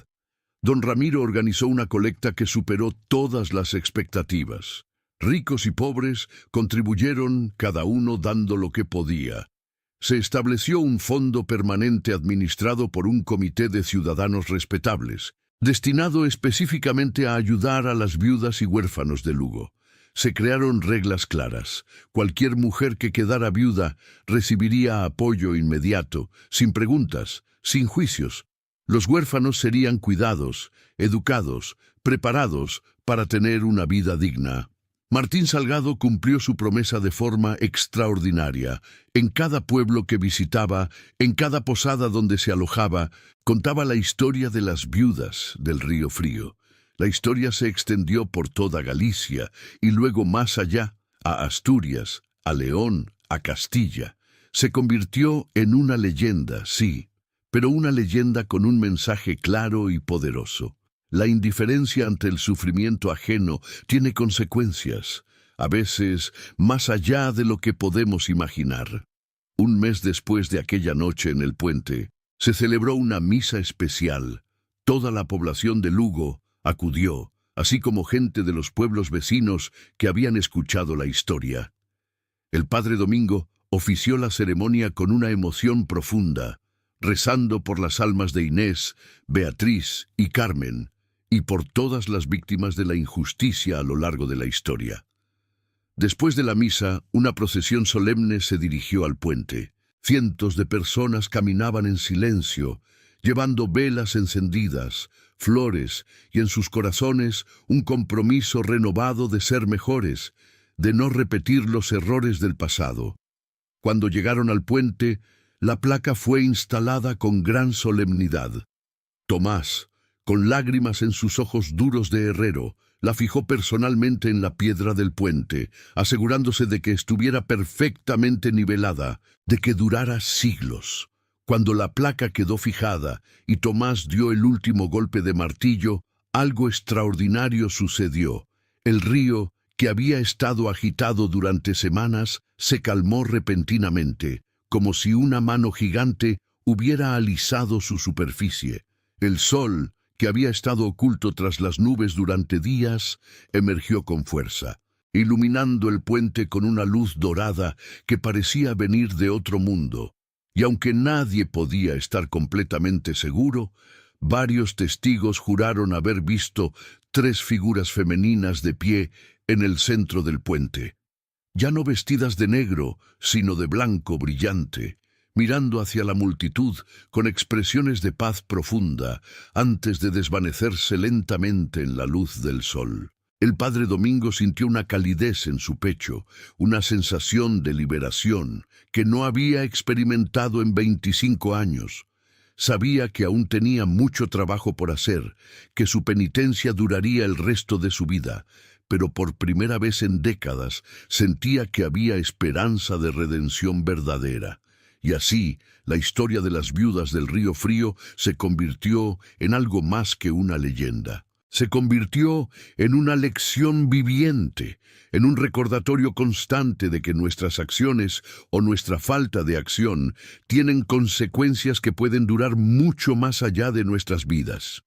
Don Ramiro organizó una colecta que superó todas las expectativas. Ricos y pobres contribuyeron, cada uno dando lo que podía. Se estableció un fondo permanente administrado por un comité de ciudadanos respetables, destinado específicamente a ayudar a las viudas y huérfanos de Lugo. Se crearon reglas claras. Cualquier mujer que quedara viuda recibiría apoyo inmediato, sin preguntas, sin juicios. Los huérfanos serían cuidados, educados, preparados para tener una vida digna. Martín Salgado cumplió su promesa de forma extraordinaria. En cada pueblo que visitaba, en cada posada donde se alojaba, contaba la historia de las viudas del Río Frío. La historia se extendió por toda Galicia y luego más allá, a Asturias, a León, a Castilla. Se convirtió en una leyenda, sí, pero una leyenda con un mensaje claro y poderoso. La indiferencia ante el sufrimiento ajeno tiene consecuencias, a veces más allá de lo que podemos imaginar. Un mes después de aquella noche en el puente, se celebró una misa especial. Toda la población de Lugo acudió, así como gente de los pueblos vecinos que habían escuchado la historia. El padre Domingo ofició la ceremonia con una emoción profunda, rezando por las almas de Inés, Beatriz y Carmen, y por todas las víctimas de la injusticia a lo largo de la historia. Después de la misa, una procesión solemne se dirigió al puente. Cientos de personas caminaban en silencio, llevando velas encendidas, flores y en sus corazones un compromiso renovado de ser mejores, de no repetir los errores del pasado. Cuando llegaron al puente, la placa fue instalada con gran solemnidad. Tomás, con lágrimas en sus ojos duros de herrero, la fijó personalmente en la piedra del puente, asegurándose de que estuviera perfectamente nivelada, de que durara siglos. Cuando la placa quedó fijada y Tomás dio el último golpe de martillo, algo extraordinario sucedió. El río, que había estado agitado durante semanas, se calmó repentinamente, como si una mano gigante hubiera alisado su superficie. El sol, que había estado oculto tras las nubes durante días, emergió con fuerza, iluminando el puente con una luz dorada que parecía venir de otro mundo. Y aunque nadie podía estar completamente seguro, varios testigos juraron haber visto 3 figuras femeninas de pie en el centro del puente, ya no vestidas de negro, sino de blanco brillante, mirando hacia la multitud con expresiones de paz profunda, antes de desvanecerse lentamente en la luz del sol. El padre Domingo sintió una calidez en su pecho, una sensación de liberación que no había experimentado en 25 años. Sabía que aún tenía mucho trabajo por hacer, que su penitencia duraría el resto de su vida, pero por primera vez en décadas sentía que había esperanza de redención verdadera. Y así, la historia de las viudas del Río Frío se convirtió en algo más que una leyenda. Se convirtió en una lección viviente, en un recordatorio constante de que nuestras acciones o nuestra falta de acción tienen consecuencias que pueden durar mucho más allá de nuestras vidas.